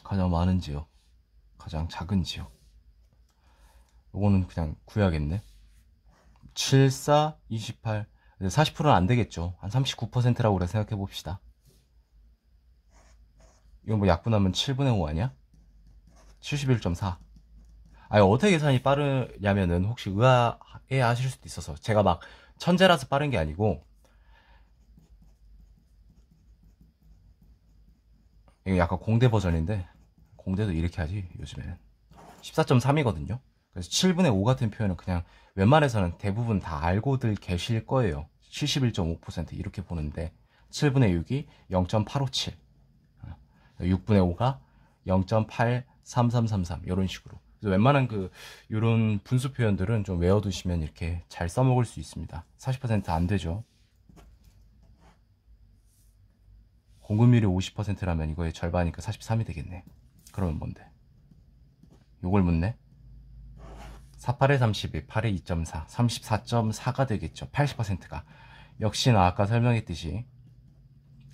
S1: 가장 많은 지역, 가장 작은 지역. 요거는 그냥 구해야겠네. 7, 4, 28. 40%는 안 되겠죠. 한 39%라고 그래 생각해 봅시다. 이건 뭐 약분하면 7분의 5 아니야? 71.4. 아니, 어떻게 계산이 빠르냐면은 혹시 의아해 하실 수도 있어서 제가 막 천재라서 빠른 게 아니고 이거 약간 공대 버전인데 공대도 이렇게 하지 요즘에는 14.3이거든요. 그래서 7분의 5 같은 표현은 그냥 웬만해서는 대부분 다 알고들 계실 거예요. 71.5% 이렇게 보는데 7분의 6이 0.857, 6분의 5가 0.83333 이런 식으로. 그래서 웬만한 이런 분수 표현들은 좀 외워두시면 이렇게 잘 써먹을 수 있습니다. 40% 안 되죠. 공급률이 50%라면 이거의 절반이니까 43이 되겠네. 그러면 뭔데? 요걸 묻네. 48에 32, 8에 2.4, 34.4가 되겠죠. 80%가. 역시나 아까 설명했듯이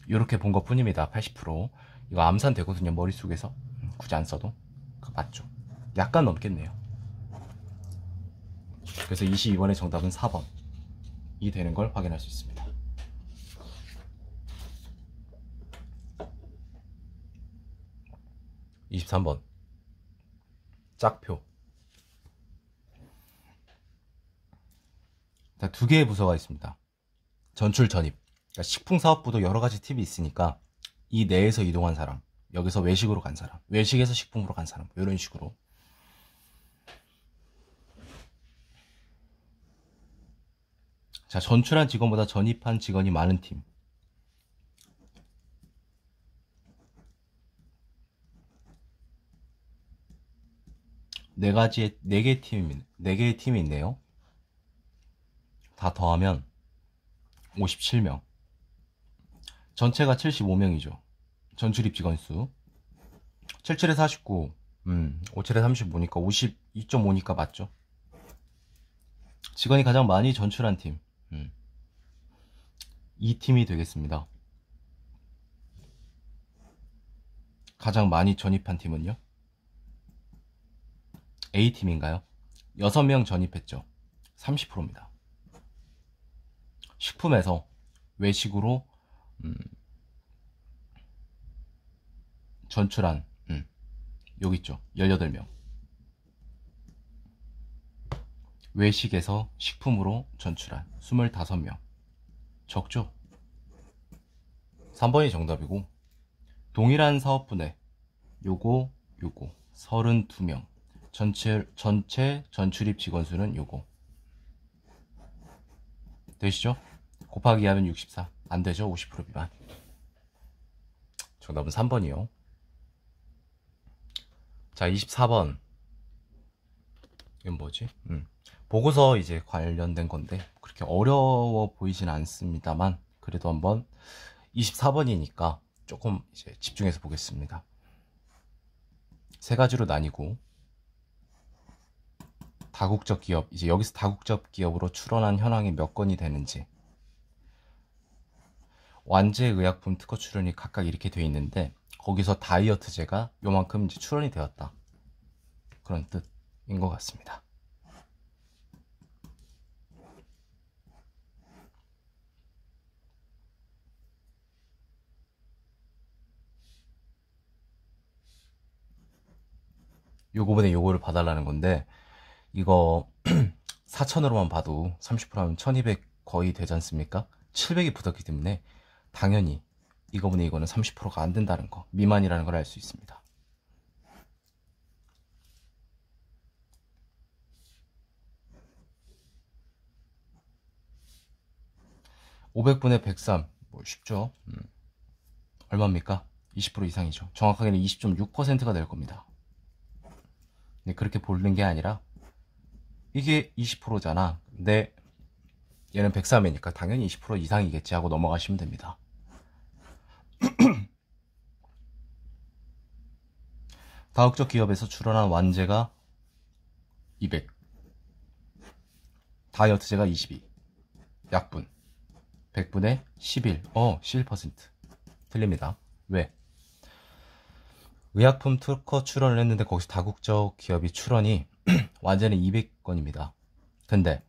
S1: 이렇게 본 것 뿐입니다. 80%. 이거 암산 되거든요. 머릿속에서. 굳이 안 써도. 그거 맞죠. 약간 넘겠네요. 그래서 22번의 정답은 4번이 되는 걸 확인할 수 있습니다. 23번. 짝표. 두 개의 부서가 있습니다. 전출 전입. 그러니까 식품사업부도 여러 가지 팁이 있으니까 이 내에서 이동한 사람, 여기서 외식으로 간 사람, 외식에서 식품으로 간 사람, 이런 식으로. 자, 전출한 직원보다 전입한 직원이 많은 팀. 네 개의 팀이 있네요. 다 더하면 57명. 전체가 75명이죠. 전출입 직원 수. 77에 49, 57에 35니까 52.5니까 맞죠? 직원이 가장 많이 전출한 팀. 이 팀이 되겠습니다. 가장 많이 전입한 팀은요? A팀인가요? 6명 전입했죠. 30%입니다. 식품에서 외식으로 전출한 여기 있죠. 18명. 외식에서 식품으로 전출한 25명. 적죠? 3번이 정답이고, 동일한 사업분에 요거 32명. 전체 전출입 직원 수는 요거. 되시죠? 곱하기 하면 64. 안 되죠? 50% 미만. 정답은 3번이요. 자, 24번. 이건 뭐지? 보고서 이제 관련된 건데 그렇게 어려워 보이진 않습니다만 그래도 한번 24번이니까 조금 이제 집중해서 보겠습니다. 세 가지로 나뉘고, 다국적 기업, 이제 여기서 다국적 기업으로 출원한 현황이 몇 건이 되는지, 완제 의약품 특허 출원이 각각 이렇게 돼 있는데 거기서 다이어트제가 요만큼 이제 출원이 되었다, 그런 뜻인 것 같습니다. 요거분에 요거를 봐달라는 건데, 이거 4,000으로만 봐도 30% 하면 1200 거의 되지 않습니까? 700이 붙었기 때문에 당연히 이거분에 이거는 30%가 안 된다는 거, 미만이라는 걸 알 수 있습니다. 500분의 103, 뭐 쉽죠? 얼마입니까? 20% 이상이죠. 정확하게는 20.6%가 될 겁니다. 근데 그렇게 보는 게 아니라 이게 20%잖아. 근데 얘는 103이니까 당연히 20% 이상이겠지 하고 넘어가시면 됩니다. 다국적 기업에서 출원한 완제가 200, 다이어트제가 22, 약분 100분의 11, 11%. 틀립니다. 왜? 의약품 특허 출원을 했는데 거기서 다국적 기업이 출원이 완제는 200건입니다. 근데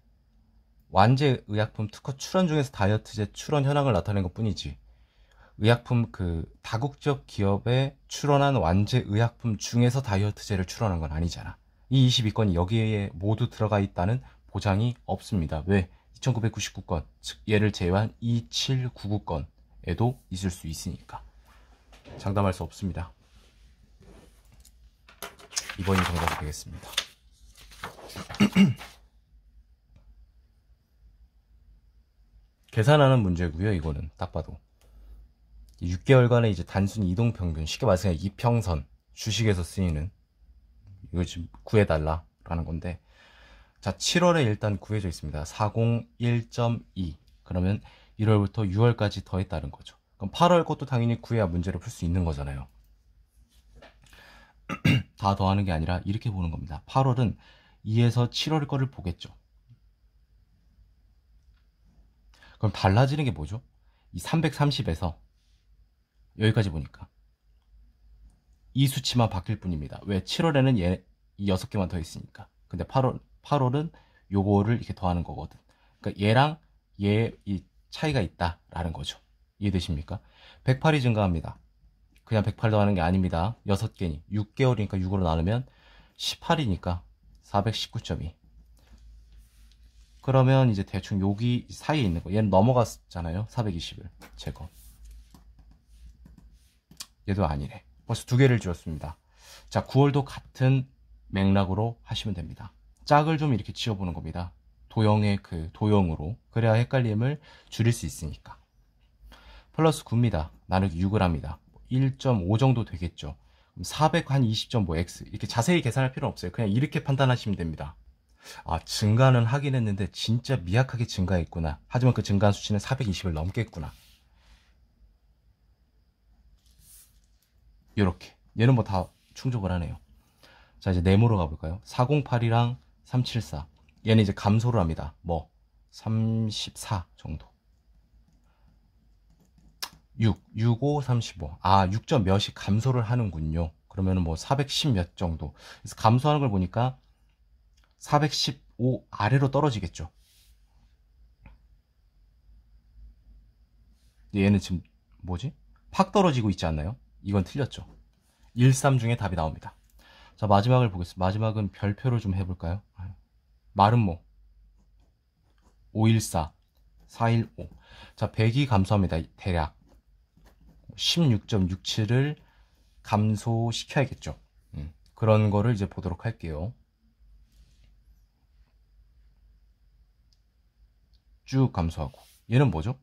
S1: 완제 의약품 특허 출원 중에서 다이어트제 출원 현황을 나타낸 것 뿐이지, 의약품 다국적 기업에 출원한 완제 의약품 중에서 다이어트제를 출원한 건 아니잖아. 이 22건이 여기에 모두 들어가 있다는 보장이 없습니다. 왜? 2999건, 즉 얘를 제외한 2799건에도 있을 수 있으니까 장담할 수 없습니다. 2번이 정답이 되겠습니다. 계산하는 문제고요. 이거는 딱 봐도 6개월간의 이제 단순 이동 평균, 쉽게 말해서 이평선, 주식에서 쓰이는 이거 지금 구해달라 라는 건데, 자, 7월에 일단 구해져 있습니다. 401.2. 그러면 1월부터 6월까지 더했다는 거죠. 그럼 8월 것도 당연히 구해야 문제를 풀 수 있는 거잖아요. 다 더하는 게 아니라 이렇게 보는 겁니다. 8월은 2에서 7월 거를 보겠죠. 그럼 달라지는 게 뭐죠? 이 330에서 여기까지 보니까 이 수치만 바뀔 뿐입니다. 왜? 7월에는 이 6개만 더 있으니까. 근데 8월은 요거를 이렇게 더하는 거거든. 그러니까 얘랑 얘 이 차이가 있다라는 거죠. 이해되십니까? 108이 증가합니다. 그냥 108 더하는 게 아닙니다. 6개니 6개월이니까 6으로 나누면 18이니까 419.2. 그러면 이제 대충 여기 사이에 있는 거, 얘는 넘어갔잖아요. 420을 제거. 얘도 아니래. 벌써 두 개를 지웠습니다. 자, 9월도 같은 맥락으로 하시면 됩니다. 짝을 좀 이렇게 지어보는 겁니다. 도형의 도형으로. 그래야 헷갈림을 줄일 수 있으니까. 플러스 9입니다. 나누기 6을 합니다. 1.5 정도 되겠죠. 그럼 400 한 20.5 x. 이렇게 자세히 계산할 필요는 없어요. 그냥 이렇게 판단하시면 됩니다. 아, 증가는 하긴 했는데 진짜 미약하게 증가했구나. 하지만 그 증가한 수치는 420을 넘겠구나. 이렇게. 얘는 뭐 다 충족을 하네요. 자, 이제 네모로 가볼까요? 408이랑 374. 얘는 이제 감소를 합니다. 뭐 34 정도. 6, 65, 35. 아, 6점 몇이 감소를 하는군요. 그러면은 뭐 410 몇 정도. 그래서 감소하는 걸 보니까 415 아래로 떨어지겠죠. 얘는 지금 뭐지? 팍 떨어지고 있지 않나요? 이건 틀렸죠. 1, 3 중에 답이 나옵니다. 자, 마지막을 보겠습니다. 마지막은 별표로 좀 해볼까요? 마름모 514, 415. 자, 100이 감소합니다. 대략 16.67을 감소시켜야겠죠. 그런 거를 이제 보도록 할게요. 쭉 감소하고. 얘는 뭐죠?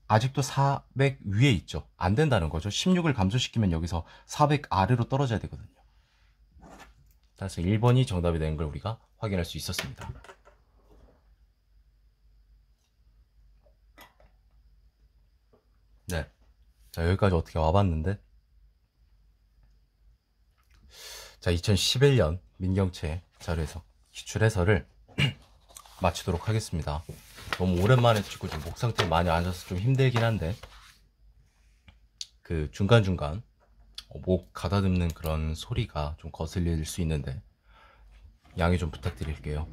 S1: 아직도 400 위에 있죠. 안 된다는 거죠. 16을 감소시키면 여기서 400 아래로 떨어져야 되거든요. 그래서 1번이 정답이 되는 걸 우리가 확인할 수 있었습니다. 네. 자, 여기까지 어떻게 와봤는데, 자, 2011년 민경채 자료에서 기출해설을 마치도록 하겠습니다. 너무 오랜만에 찍고 좀 목 상태 많이 안 좋아서 좀 힘들긴 한데, 그 중간중간 목 가다듬는 그런 소리가 좀 거슬릴 수 있는데 양해 좀 부탁드릴게요.